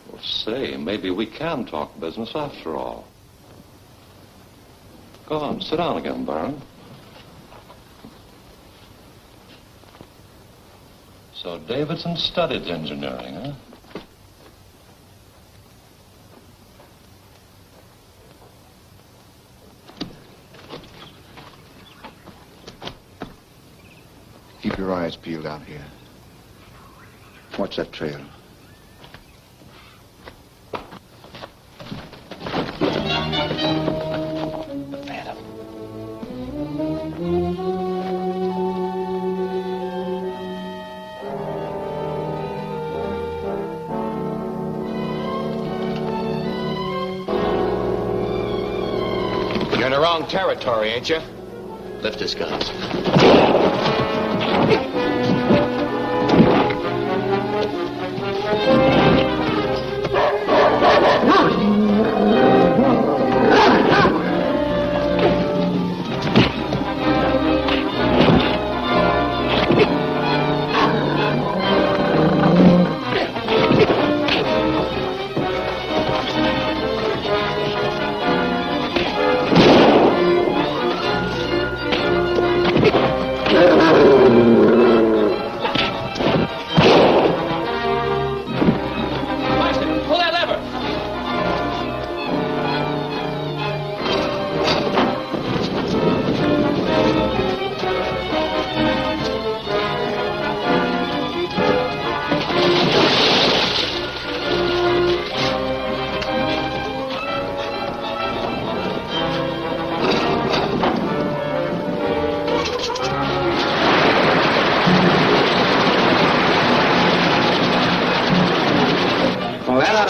Speaker 2: Well, say, maybe we can talk business after all. Go on, sit down again, Byron. So Davidson studied engineering, huh?
Speaker 17: Keep your eyes peeled out here. Watch that trail.
Speaker 6: The Phantom.
Speaker 3: You're in the wrong territory, ain't you?
Speaker 7: Lift his guns.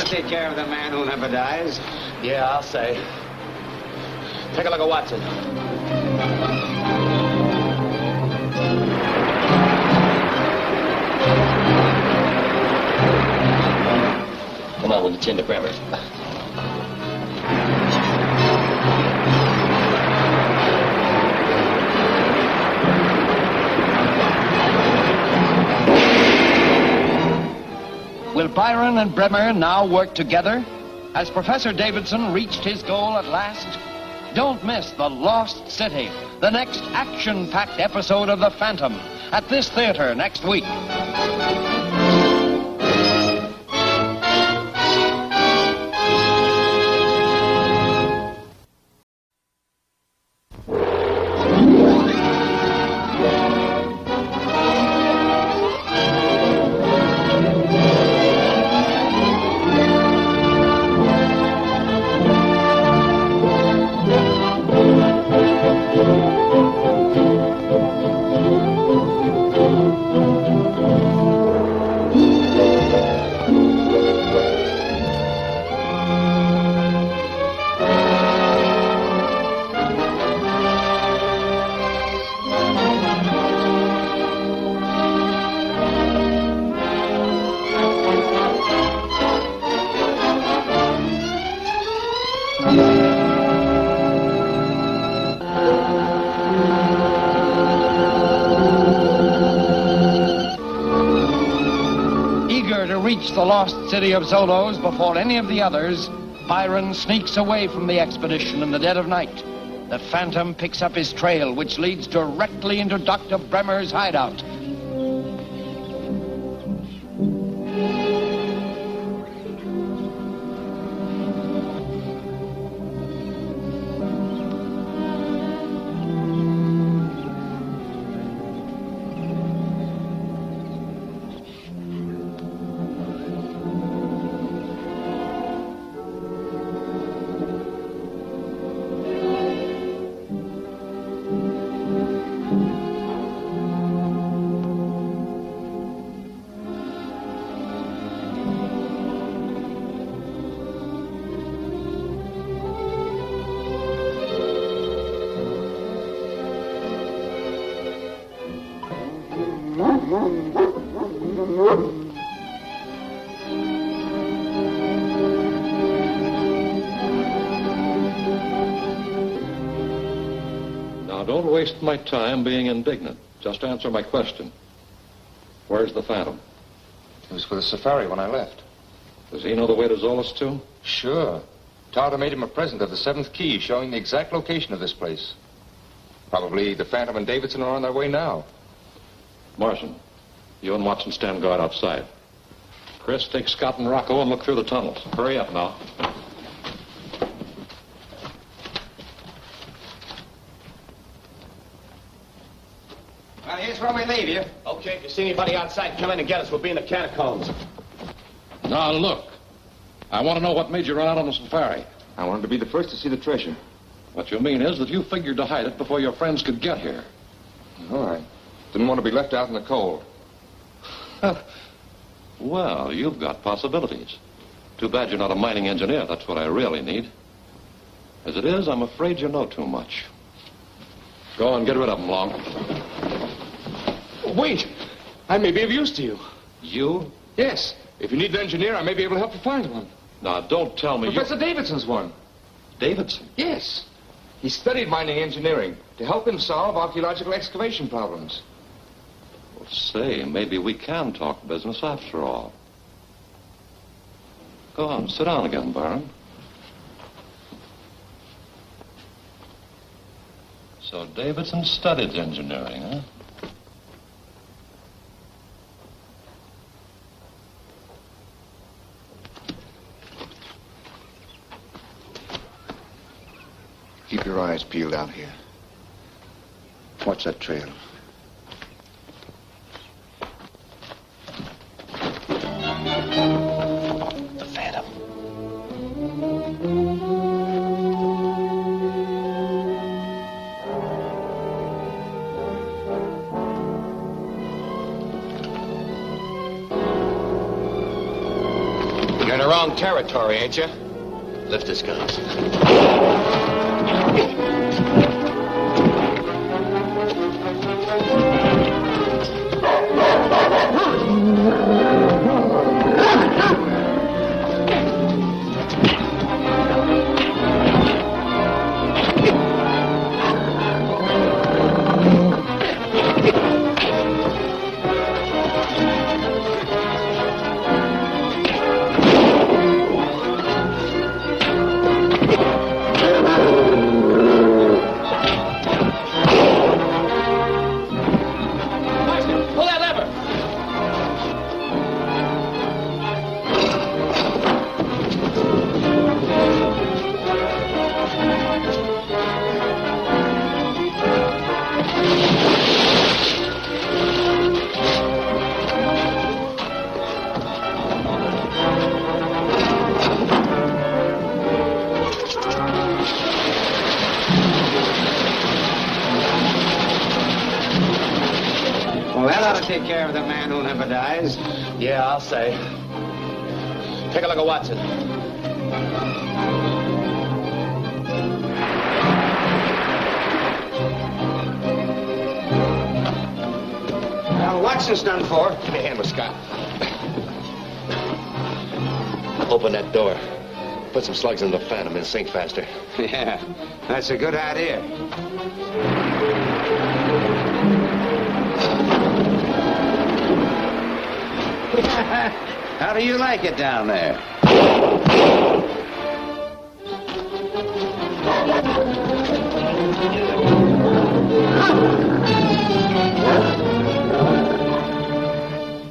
Speaker 6: Take care of the man who never dies.
Speaker 3: Yeah, I'll say. Take a look at Watson. Come on with the chin to Bremer.
Speaker 14: Will Byron and Bremer now work together? Has Professor Davidson reached his goal at last? Don't miss The Lost City, the next action-packed episode of The Phantom, at this theater next week. The lost city of Zoloz before any of the others, Byron sneaks away from the expedition in the dead of night. The Phantom picks up his trail, which leads directly into Dr. Bremer's hideout.
Speaker 2: Now, don't waste my time being indignant. Just answer my question. Where's the Phantom?
Speaker 17: He was for the safari when I left.
Speaker 2: Does he know the way to Zoloz, too?
Speaker 17: Sure. Tartar made him a present of the 7th key showing the exact location of this place. Probably the Phantom and Davidson are on their way now.
Speaker 2: Marson, you and Watson stand guard outside. Chris, take Scott and Rocco and look through the tunnels. Hurry up now.
Speaker 3: Well, here's where we leave you. Okay, if you see anybody outside, come in and get us. We'll be in the catacombs.
Speaker 2: Now, look. I want to know what made you run out on the safari.
Speaker 17: I wanted to be the first to see the treasure.
Speaker 2: What you mean is that you figured to hide it before your friends could get here.
Speaker 17: All right. Didn't want to be left out in the cold.
Speaker 2: Well, you've got possibilities. Too bad you're not a mining engineer. That's what I really need. As it is, I'm afraid you know too much. Go on, get rid of them, Long.
Speaker 3: Wait. I may be of use to you.
Speaker 2: You?
Speaker 17: Yes. If you need an engineer, I may be able to help you find one.
Speaker 2: Now, don't tell me
Speaker 17: Professor Davidson's one.
Speaker 2: Davidson?
Speaker 17: Yes. He studied mining engineering to help him solve archaeological excavation problems.
Speaker 2: Well, say, maybe we can talk business after all. Go on, sit down again, Baron. So Davidson studied engineering, huh?
Speaker 20: Keep your eyes peeled out here. Watch that trail.
Speaker 3: The Phantom. You're in the wrong territory, ain't you? Lift his guns.
Speaker 6: Take care of the man who never dies.
Speaker 3: Yeah, I'll say. Take a look at Watson.
Speaker 6: Well, Watson's done for.
Speaker 3: Give me a hand with Scott. Open that door. Put some slugs in the Phantom and sink faster.
Speaker 6: Yeah, that's a good idea. How do you like it down there?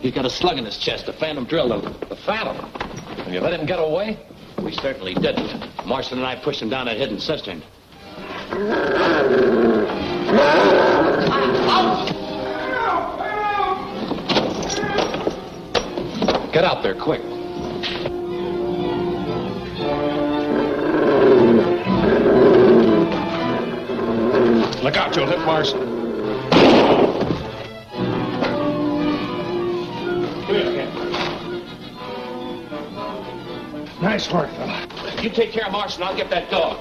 Speaker 3: He's got a slug in his chest. The Phantom drilled him.
Speaker 2: The Phantom? And you let him get away?
Speaker 3: We certainly didn't. Marston and I pushed him down that hidden cistern.
Speaker 2: Get out there, quick.
Speaker 20: Look out, you'll hit Marston. Nice work, fella.
Speaker 3: You take care of Marston, I'll get that dog.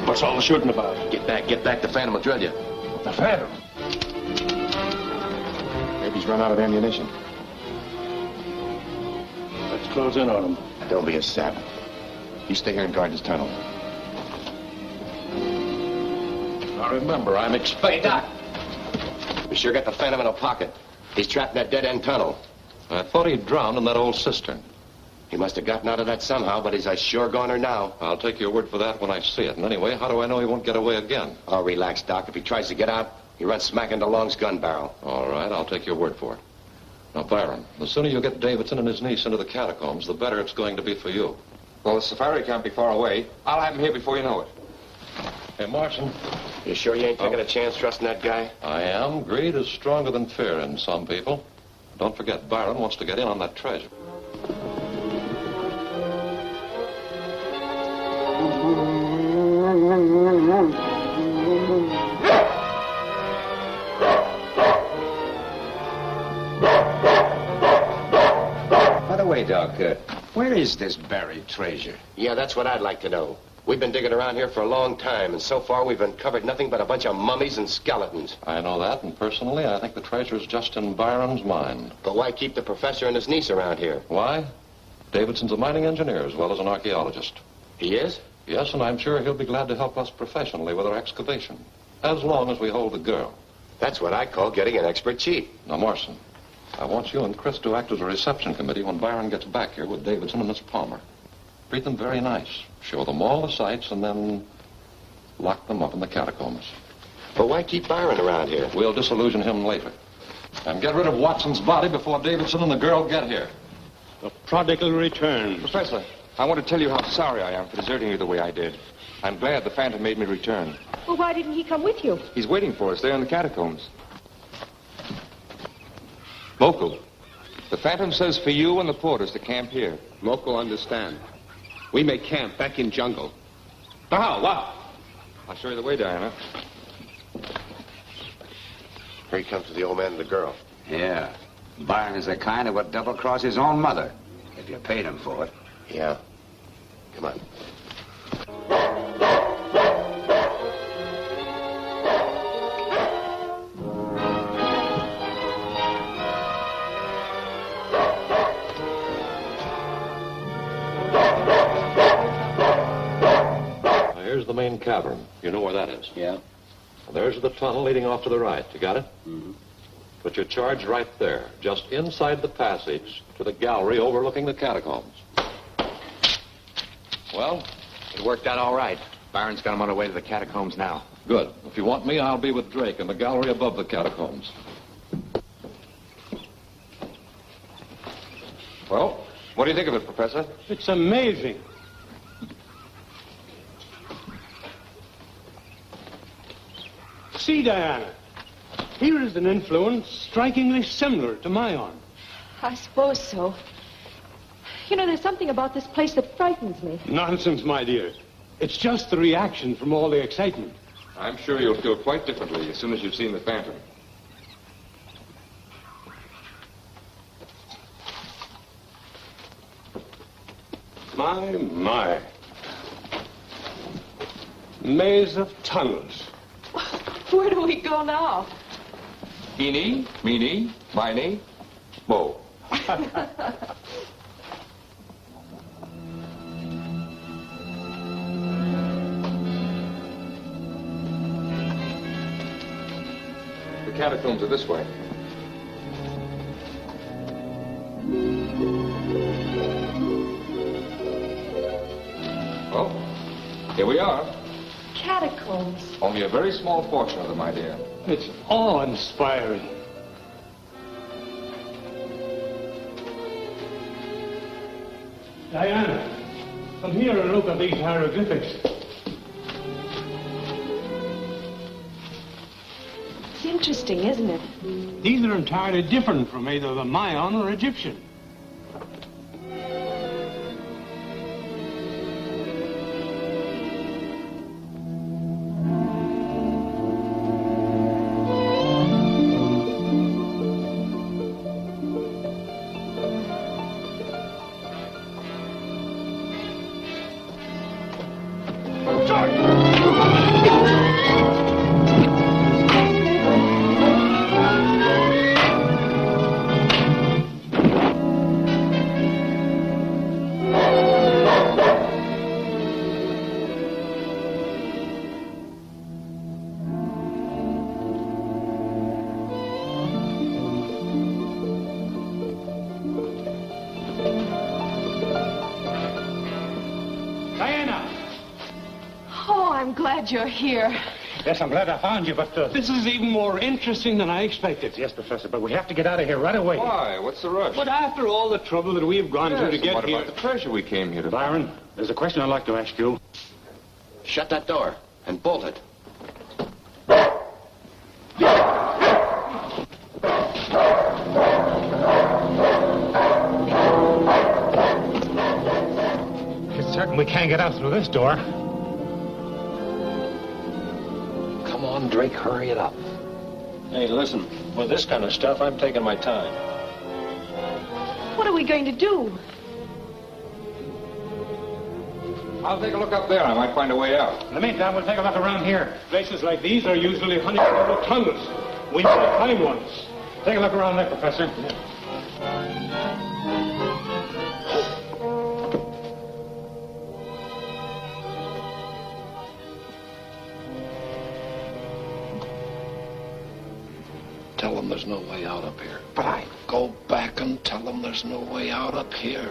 Speaker 20: What's all the shooting about?
Speaker 7: Get back. The Phantom will drill you.
Speaker 20: The Phantom?
Speaker 7: Maybe he's run out of ammunition.
Speaker 20: Let's close in on him.
Speaker 7: Don't be a sap. You stay here and guard this tunnel.
Speaker 2: Now remember, I'm expecting...
Speaker 7: Hey, Doc! We sure got the Phantom in a pocket. He's trapped in that dead-end tunnel.
Speaker 2: I thought he drowned in that old cistern.
Speaker 7: He must have gotten out of that somehow, but he's a sure goner now.
Speaker 2: I'll take your word for that when I see it. And anyway, how do I know he won't get away again?
Speaker 7: Oh, relax, Doc. If he tries to get out, he runs smack into Long's gun barrel.
Speaker 2: All right, I'll take your word for it. Now, Byron, the sooner you get Davidson and his niece into the catacombs, the better it's going to be for you.
Speaker 17: Well, the safari can't be far away. I'll have him here before you know it.
Speaker 2: Hey, Marson.
Speaker 7: You sure you ain't taking a chance trusting that guy?
Speaker 2: I am. Greed is stronger than fear in some people. Don't forget, Byron wants to get in on that treasure.
Speaker 3: By the way, Doc, where is this buried treasure?
Speaker 7: Yeah, that's what I'd like to know. We've been digging around here for a long time, and so far we've uncovered nothing but a bunch of mummies and skeletons.
Speaker 2: I know that, and personally, I think the treasure's just in Byron's mind.
Speaker 7: But why keep the professor and his niece around here?
Speaker 2: Why? Davidson's a mining engineer as well as an archaeologist.
Speaker 7: He is?
Speaker 2: Yes, and I'm sure he'll be glad to help us professionally with our excavation, as long as we hold the girl.
Speaker 7: That's what I call getting an expert chief.
Speaker 2: Now, Morrison, I want you and Chris to act as a reception committee when Byron gets back here with Davidson and Miss Palmer. Treat them very nice. Show them all the sights and then lock them up in the catacombs.
Speaker 7: But why keep Byron around here?
Speaker 2: We'll disillusion him later. And get rid of Watson's body before Davidson and the girl get here.
Speaker 15: The prodigal returns.
Speaker 17: Professor, I want to tell you how sorry I am for deserting you the way I did. I'm glad the Phantom made me return.
Speaker 18: Well, why didn't he come with you?
Speaker 17: He's waiting for us there in the catacombs. Moko, the Phantom says for you and the porters to camp here.
Speaker 3: Moko understand. We may camp back in jungle. Wow.
Speaker 17: I'll show you the way, Diana.
Speaker 7: Here he comes with the old man and the girl.
Speaker 3: Yeah. Byron is the kind that would double-cross his own mother, if you paid him for it.
Speaker 7: Yeah. Come on.
Speaker 2: Here's the main cavern. You know where that is?
Speaker 3: Yeah.
Speaker 2: Well, there's the tunnel leading off to the right. You got it?
Speaker 3: Mm-hmm.
Speaker 2: Put your charge right there, just inside the passage to the gallery overlooking the catacombs.
Speaker 17: Well, it worked out all right. Byron's got him on the way to the catacombs now.
Speaker 2: Good. If you want me, I'll be with Drake in the gallery above the catacombs.
Speaker 17: Well, what do you think of it, Professor?
Speaker 15: It's amazing. See, Diana, here is an influence strikingly similar to my own.
Speaker 18: I suppose so. You know, there's something about this place that frightens me.
Speaker 15: Nonsense, my dear. It's just the reaction from all the excitement.
Speaker 17: I'm sure you'll feel quite differently as soon as you've seen the Phantom.
Speaker 15: My. Maze of tunnels.
Speaker 18: Where do we go now?
Speaker 17: Eeny, meeny, miny, mo. The catacombs are this way. Well, here we are.
Speaker 18: Catacombs.
Speaker 17: Only a very small portion of them, my dear.
Speaker 15: It's awe-inspiring. Diana, come here and look at these hieroglyphics.
Speaker 18: It's interesting, isn't it?
Speaker 15: These are entirely different from either the Mayan or Egyptian.
Speaker 18: You're here.
Speaker 5: Yes, I'm glad I found you, but...
Speaker 19: This is even more interesting than I expected.
Speaker 5: Yes, Professor, but we have to get out of here right away.
Speaker 17: Why? What's the rush?
Speaker 19: But after all the trouble that we've gone through to get
Speaker 17: what
Speaker 19: here...
Speaker 17: about the treasure we came here to
Speaker 5: Byron, there's a question I'd like to ask you.
Speaker 7: Shut that door and bolt it.
Speaker 5: It's certain we can't get out through this door.
Speaker 3: Come on, Drake, hurry it up.
Speaker 20: Hey, listen, with this kind of stuff, I'm taking my time.
Speaker 18: What are we going to do?
Speaker 17: I'll take a look up there. I might find a way out.
Speaker 5: In the meantime, we'll take a look around here.
Speaker 19: Places like these are usually honeycombed with tunnels. We need to find ones.
Speaker 5: Take a look around there, Professor.
Speaker 7: Tell them there's no way out up here. But I go back and tell them there's no way out up here.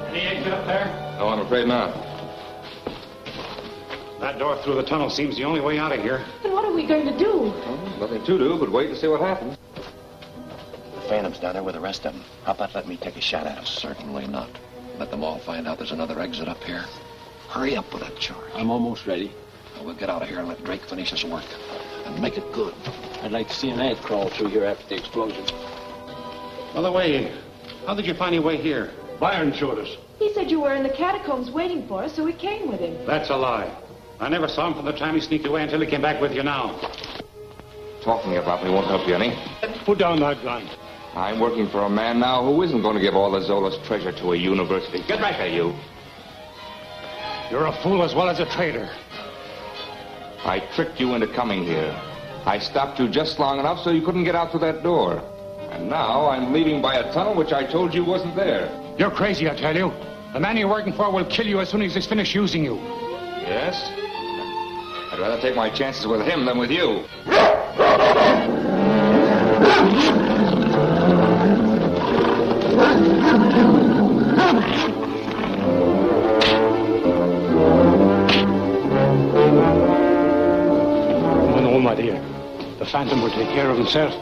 Speaker 5: Any exit up there?
Speaker 17: No, I'm afraid not.
Speaker 5: That door through the tunnel seems the only way out of here.
Speaker 18: Then what are we going to do?
Speaker 17: Well, nothing to do but wait and see what happens.
Speaker 3: The Phantom's down there with the rest of them. How about let me take a shot at him?
Speaker 7: Certainly not. Let them all find out there's another exit up here. Hurry up with that charge.
Speaker 3: I'm almost ready.
Speaker 7: Well, we'll get out of here and let Drake finish his work. And make it good.
Speaker 3: I'd like to see an ant crawl through here after the explosion.
Speaker 5: By the way, how did you find your way here?
Speaker 19: Byron showed us.
Speaker 18: He said you were in the catacombs waiting for us, so we came with him.
Speaker 5: That's a lie. I never saw him from the time he sneaked away until he came back with you now.
Speaker 17: Talking about me won't help you any.
Speaker 19: Put down that gun.
Speaker 17: I'm working for a man now who isn't going to give all the Zoloz treasure to a university. Get back here, you.
Speaker 5: You're a fool as well as a traitor.
Speaker 17: I tricked you into coming here. I stopped you just long enough so you couldn't get out through that door. And now I'm leaving by a tunnel which I told you wasn't there.
Speaker 5: You're crazy, I tell you. The man you're working for will kill you as soon as he's finished using you.
Speaker 17: Yes? I'd rather take my chances with him than with you.
Speaker 5: Oh, no, my dear. The Phantom will take care of himself.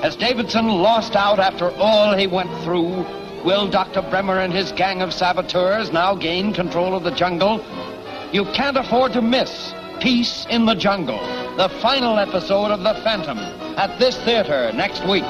Speaker 14: As Davidson lost out after all he went through, will Dr. Bremer and his gang of saboteurs now gain control of the jungle? You can't afford to miss Peace in the Jungle, the final episode of The Phantom, at this theater next week.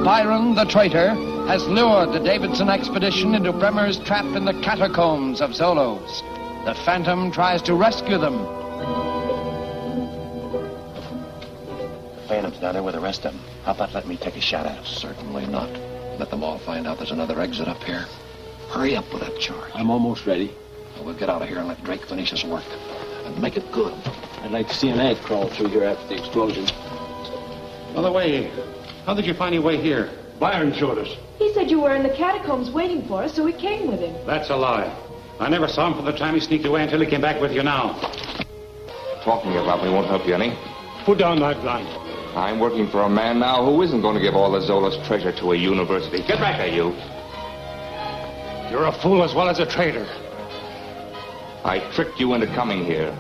Speaker 14: Byron the traitor has lured the Davidson expedition into Bremer's trap in the catacombs of Zoloz. The Phantom tries to rescue them.
Speaker 3: The Phantom's down there with the rest of them. How about letting me take a shot at him?
Speaker 7: Certainly not. Let them all find out there's another exit up here. Hurry up with that charge.
Speaker 20: I'm almost ready.
Speaker 7: Well, we'll get out of here and let Drake finish his work. And make it good.
Speaker 20: I'd like to see an ant crawl through here after the explosion.
Speaker 5: By the way, how did you find your way here?
Speaker 19: Byron showed us.
Speaker 18: He said you were in the catacombs waiting for us, so we came with him.
Speaker 5: That's a lie. I never saw him from the time he sneaked away until he came back with you now.
Speaker 17: Talking about me won't help you any.
Speaker 19: Put down that gun.
Speaker 17: I'm working for a man now who isn't going to give all the Zoloz treasure to a university. Get back there, you.
Speaker 5: You're a fool as well as a traitor.
Speaker 17: I tricked you into coming here.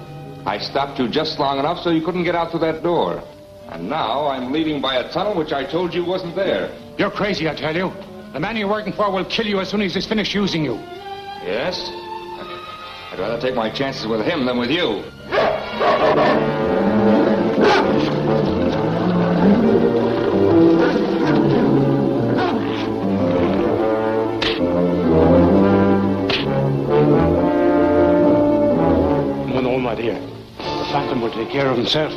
Speaker 17: I stopped you just long enough so you couldn't get out through that door. And now I'm leaving by a tunnel which I told you wasn't there.
Speaker 5: You're crazy, I tell you. The man you're working for will kill you as soon as he's finished using you.
Speaker 17: Yes? I'd rather take my chances with him than with you.
Speaker 5: No, my dear. The Phantom will take care of himself.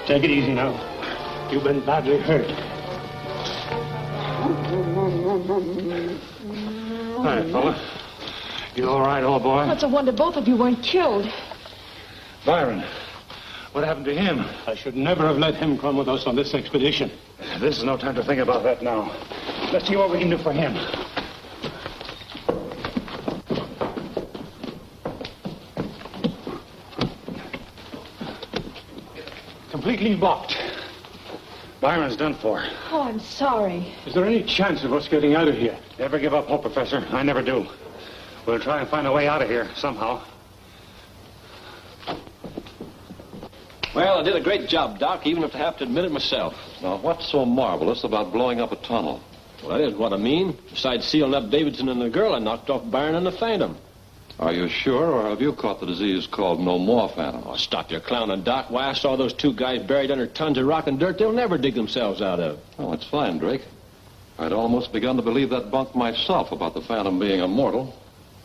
Speaker 19: Take it easy now. You've been badly hurt.
Speaker 5: Hi, fella. You all right, old boy?
Speaker 18: Oh, it's a wonder both of you weren't killed.
Speaker 5: Byron, what happened to him?
Speaker 19: I should never have let him come with us on this expedition.
Speaker 5: This is no time to think about that now. Let's see what we can do for him.
Speaker 19: Completely blocked.
Speaker 5: Byron's done for.
Speaker 18: Oh, I'm sorry.
Speaker 19: Is there any chance of us getting out of here?
Speaker 5: Never give up hope, Professor. I never do. We'll try and find a way out of here somehow.
Speaker 3: Well, I did a great job, Doc, even if I have to admit it myself.
Speaker 2: Now, what's so marvelous about blowing up a tunnel?
Speaker 3: Well, that is what I mean. Besides sealing up Davidson and the girl, I knocked off Byron and the Phantom.
Speaker 2: Are you sure, or have you caught the disease called no more phantoms?
Speaker 3: Oh, stop your clowning, Doc. Why, I saw those two guys buried under tons of rock and dirt they'll never dig themselves out of.
Speaker 2: Oh, it's fine, Drake. I'd almost begun to believe that bunk myself about the Phantom being immortal.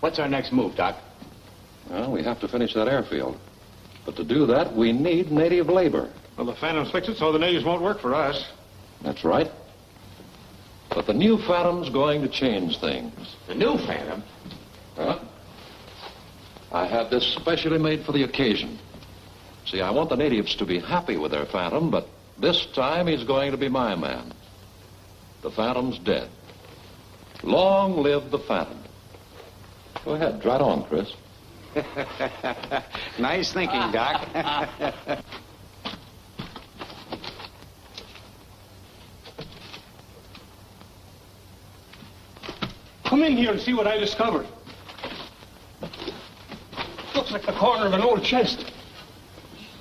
Speaker 5: What's our next move, Doc?
Speaker 2: Well, we have to finish that airfield. But to do that, we need native labor.
Speaker 5: Well, the Phantom's fixed it so the natives won't work for us.
Speaker 2: That's right. But the new Phantom's going to change things.
Speaker 7: The new Phantom?
Speaker 2: Huh? I had this specially made for the occasion. See, I want the natives to be happy with their Phantom, but this time he's going to be my man. The Phantom's dead. Long live the Phantom. Go ahead, try it on, Chris.
Speaker 5: Nice thinking, Doc.
Speaker 19: Come in here and see what I discovered. Looks like the corner of an old chest.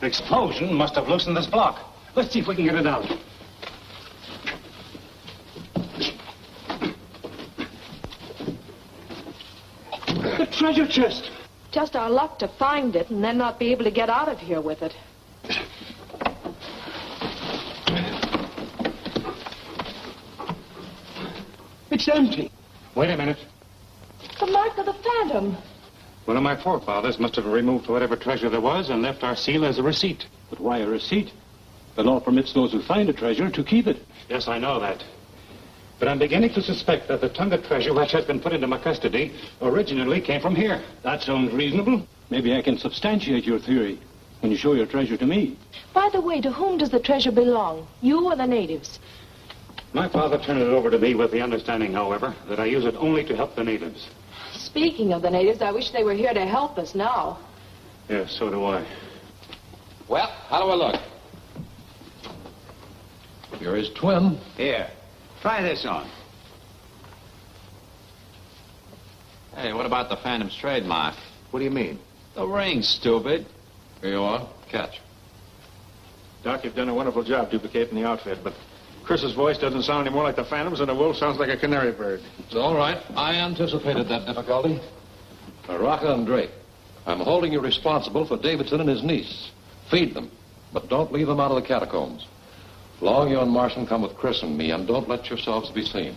Speaker 5: The explosion must have loosened this block.
Speaker 19: Let's see if we can get it out. The treasure chest.
Speaker 18: Just our luck to find it and then not be able to get out of here with it.
Speaker 19: It's empty.
Speaker 5: Wait a minute.
Speaker 18: The mark of the Phantom.
Speaker 5: One of my forefathers must have removed whatever treasure there was and left our seal as a receipt.
Speaker 19: But why a receipt? The law permits those who find a treasure to keep it.
Speaker 5: Yes, I know that. But I'm beginning to suspect that the Tonga treasure which has been put into my custody originally came from here.
Speaker 19: That sounds reasonable. Maybe I can substantiate your theory when you show your treasure to me.
Speaker 18: By the way, to whom does the treasure belong? You or the natives?
Speaker 5: My father turned it over to me with the understanding, however, that I use it only to help the natives.
Speaker 18: Speaking of the natives, I wish they were here to help us now.
Speaker 15: Yes, so do I.
Speaker 7: Well, how do I look?
Speaker 2: You're his twin.
Speaker 6: Here, try this on. Hey, what about the Phantom's trademark?
Speaker 2: What do you mean?
Speaker 6: The ring, stupid.
Speaker 2: Here you are. Catch.
Speaker 20: Doc, you've done a wonderful job duplicating the outfit, but Chris's voice doesn't sound any more like the Phantom's, and the wolf sounds like a canary bird.
Speaker 2: It's all right. I anticipated that difficulty. Now, Rocca and Drake, I'm holding you responsible for Davidson and his niece. Feed them, but don't leave them out of the catacombs. Long, you and Martian come with Chris and me, and don't let yourselves be seen.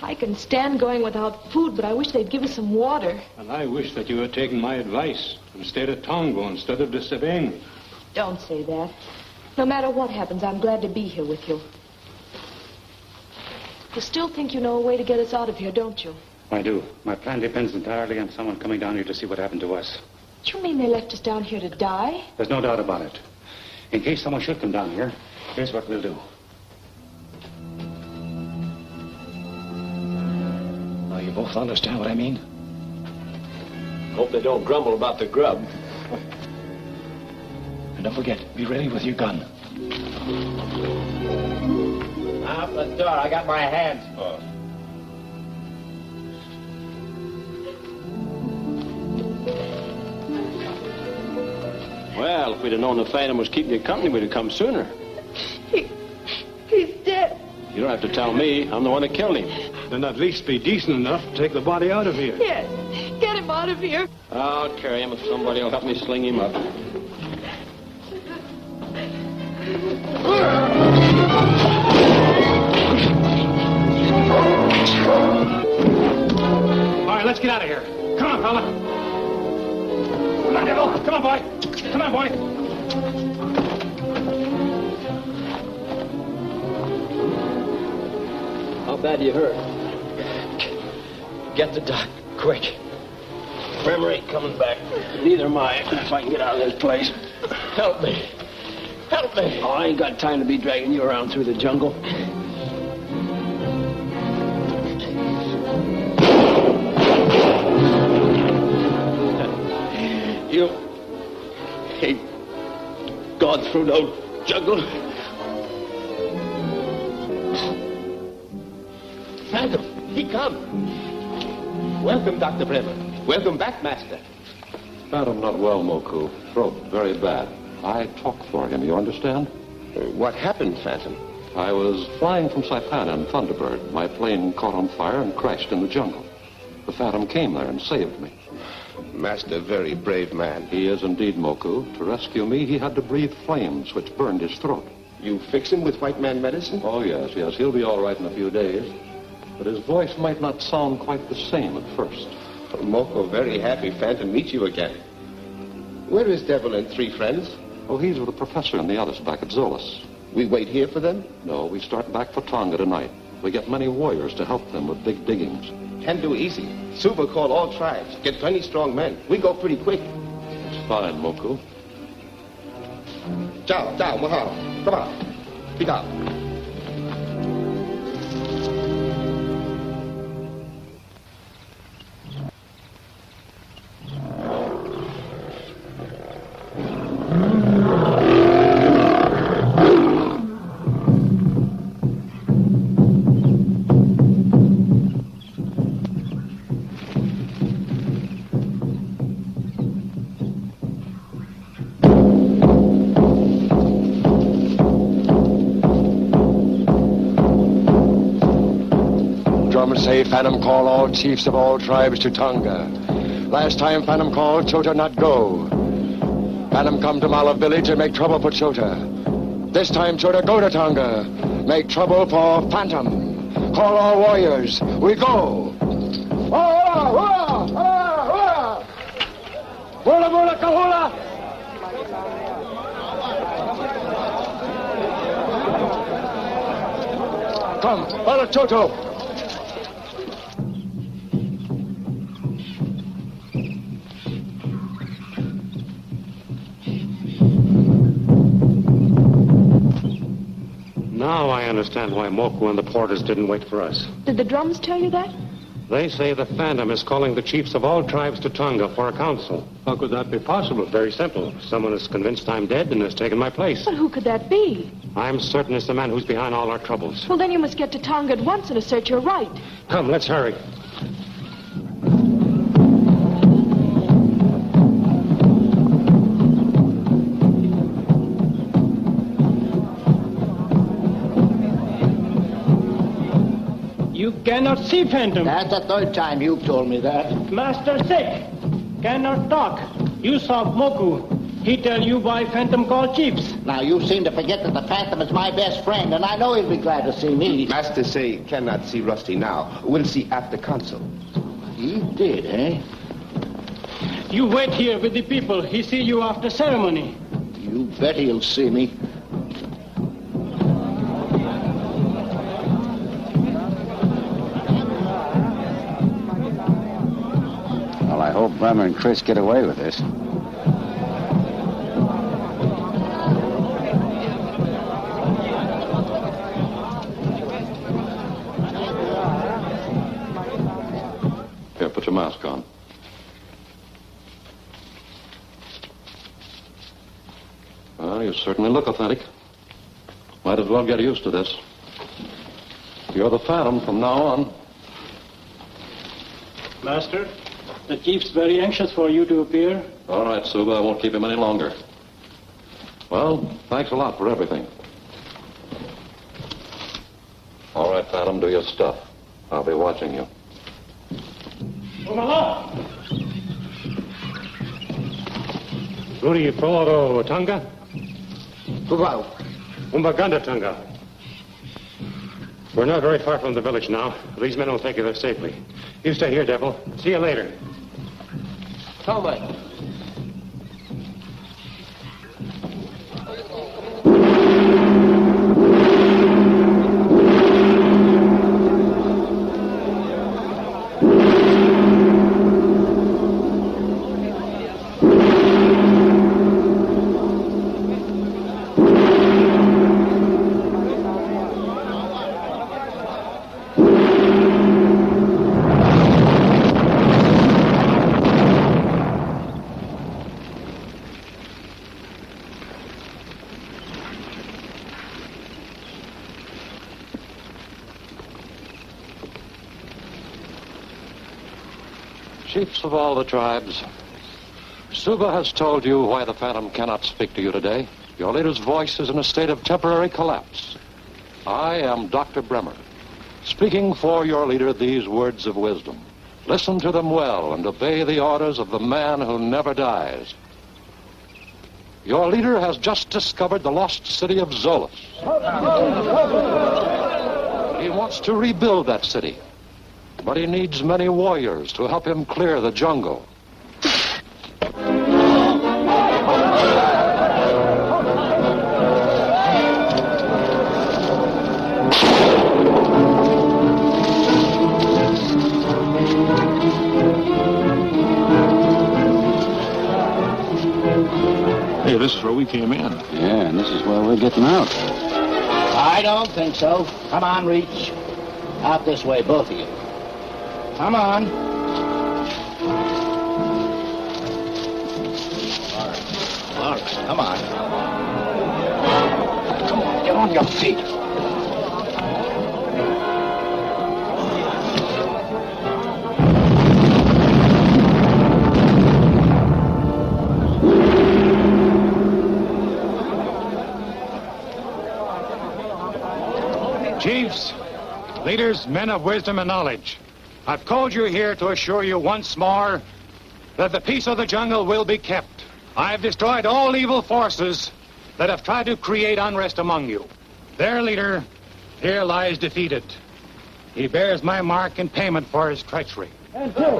Speaker 18: I can stand going without food, but I wish they'd give us some water.
Speaker 15: And I wish that you had taken my advice and stayed at Tongo instead of disobeying me.
Speaker 18: Don't say that. No matter what happens, I'm glad to be here with you. You still think you know a way to get us out of here, don't you?
Speaker 5: I do. My plan depends entirely on someone coming down here to see what happened to us.
Speaker 18: Do you mean they left us down here to die?
Speaker 5: There's no doubt about it. In case someone should come down here, here's what we'll do.
Speaker 20: Now, you both understand what I mean?
Speaker 3: Hope they don't grumble about the grub.
Speaker 20: And don't forget, be ready with your gun.
Speaker 6: Out the door. I got my hands full.
Speaker 3: Well, if we'd have known the Phantom was keeping you company, we'd have come sooner.
Speaker 18: He's dead.
Speaker 3: You don't have to tell me. I'm the one that killed him.
Speaker 15: Then at least be decent enough to take the body out of here.
Speaker 18: Yes. Get him out of here.
Speaker 3: I'll carry him if somebody will help me sling him up.
Speaker 5: All right, let's get out of here. Come on, fella. Come on, Devil. Come on, boy. Come on, boy.
Speaker 3: How bad are you hurt? Get the doc, quick. Bremer ain't coming back. Neither am I, if I can get out of this place. Help me. Help me. Oh, I ain't got time to be dragging you around through the jungle. You ain't gone through no jungle.
Speaker 7: Phantom, he come. Welcome, Dr. Bremer. Welcome back, Master.
Speaker 2: Phantom not well, Moku. Throat very bad. I talk for him, you understand?
Speaker 7: What happened, Phantom?
Speaker 2: I was flying from Saipan in Thunderbird. My plane caught on fire and crashed in the jungle. The Phantom came there and saved me.
Speaker 7: Master, very brave man.
Speaker 2: He is indeed, Moku. To rescue me, he had to breathe flames, which burned his throat.
Speaker 7: You fix him with white man medicine?
Speaker 2: Oh, yes. He'll be all right in a few days. But his voice might not sound quite the same at first.
Speaker 7: Moko, very happy Phantom meet you again. Where is Devil and three friends?
Speaker 2: Oh, he's with the professor and the others back at Zoloz.
Speaker 7: We wait here for them?
Speaker 2: No, we start back for Tonga tonight. We get many warriors to help them with big diggings.
Speaker 7: Can do easy. Suba call all tribes. Get plenty strong men. We go pretty quick.
Speaker 2: It's fine, Moku.
Speaker 7: Ciao, mahalo. Come on. Pick up.
Speaker 14: Say Phantom call all chiefs of all tribes to Tonga. Last time Phantom called, Chota not go. Phantom come to Mala village and make trouble for Chota. This time Chota go to Tonga. Make trouble for Phantom. Call all warriors. We go. Hula, hula, kahula. Come, follow Toto.
Speaker 15: I understand why Moku and the porters didn't wait for us.
Speaker 18: Did the drums tell you that?
Speaker 15: They say the Phantom is calling the chiefs of all tribes to Tonga for a council.
Speaker 20: How could that be possible?
Speaker 15: Very simple. Someone is convinced I'm dead and has taken my place.
Speaker 18: But who could that be?
Speaker 15: I'm certain it's the man who's behind all our troubles.
Speaker 18: Well, then you must get to Tonga at once and assert your right.
Speaker 15: Come, let's hurry.
Speaker 3: You cannot see Phantom.
Speaker 9: That's the third time you've told me that.
Speaker 3: Master sick. Cannot talk. You saw Moku. He tell you why Phantom call chiefs.
Speaker 9: Now, you seem to forget that the Phantom is my best friend, and I know he'll be glad to see me.
Speaker 7: Master say cannot see Rusty now. We'll see after council.
Speaker 9: He did, eh?
Speaker 3: You wait here with the people. He see you after ceremony.
Speaker 9: You bet he'll see me.
Speaker 21: Well, I hope Bremer and Chris get away with this.
Speaker 2: Here, put your mask on. Well, you certainly look authentic. Might as well get used to this. You're the Phantom from now on.
Speaker 3: Master, the chief's very anxious for you to appear.
Speaker 2: All right, Suba, I won't keep him any longer. Well, thanks a lot for everything. All right, Phantom, do your stuff. I'll be watching you.
Speaker 15: Rudi Pro Tonga?
Speaker 9: Go
Speaker 15: Umbaganda Tonga. We're not very far from the village now. These men will take you there safely. You stay here, Devil. See you later.
Speaker 9: Come on.
Speaker 2: Chiefs of all the tribes, Suba has told you why the Phantom cannot speak to you today. Your leader's voice is in a state of temporary collapse. I am Dr. Bremer, speaking for your leader these words of wisdom. Listen to them well and obey the orders of the man who never dies. Your leader has just discovered the lost city of Zoloz. He wants to rebuild that city. But he needs many warriors to help him clear the jungle.
Speaker 20: Hey, this is where we came in.
Speaker 21: Yeah, and this is where we're getting out.
Speaker 9: I don't think so. Come on, Reach. Out this way, both of you. Come on. All right, come on. Come on, get on your feet.
Speaker 15: Chiefs, leaders, men of wisdom and knowledge, I've called you here to assure you once more that the peace of the jungle will be kept. I've destroyed all evil forces that have tried to create unrest among you. Their leader here lies defeated. He bears my mark in payment for his treachery. Suba.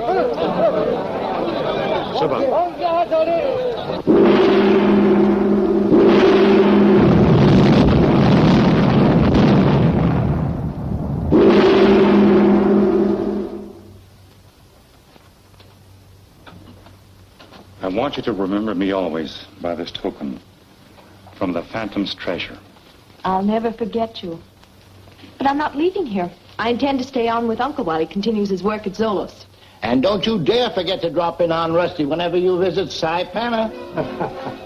Speaker 5: I want you to remember me always by this token from the Phantom's treasure.
Speaker 18: I'll never forget you. But I'm not leaving here. I intend to stay on with Uncle while he continues his work at Zoloz.
Speaker 8: And don't you dare forget to drop in on Rusty whenever you visit Saipanna.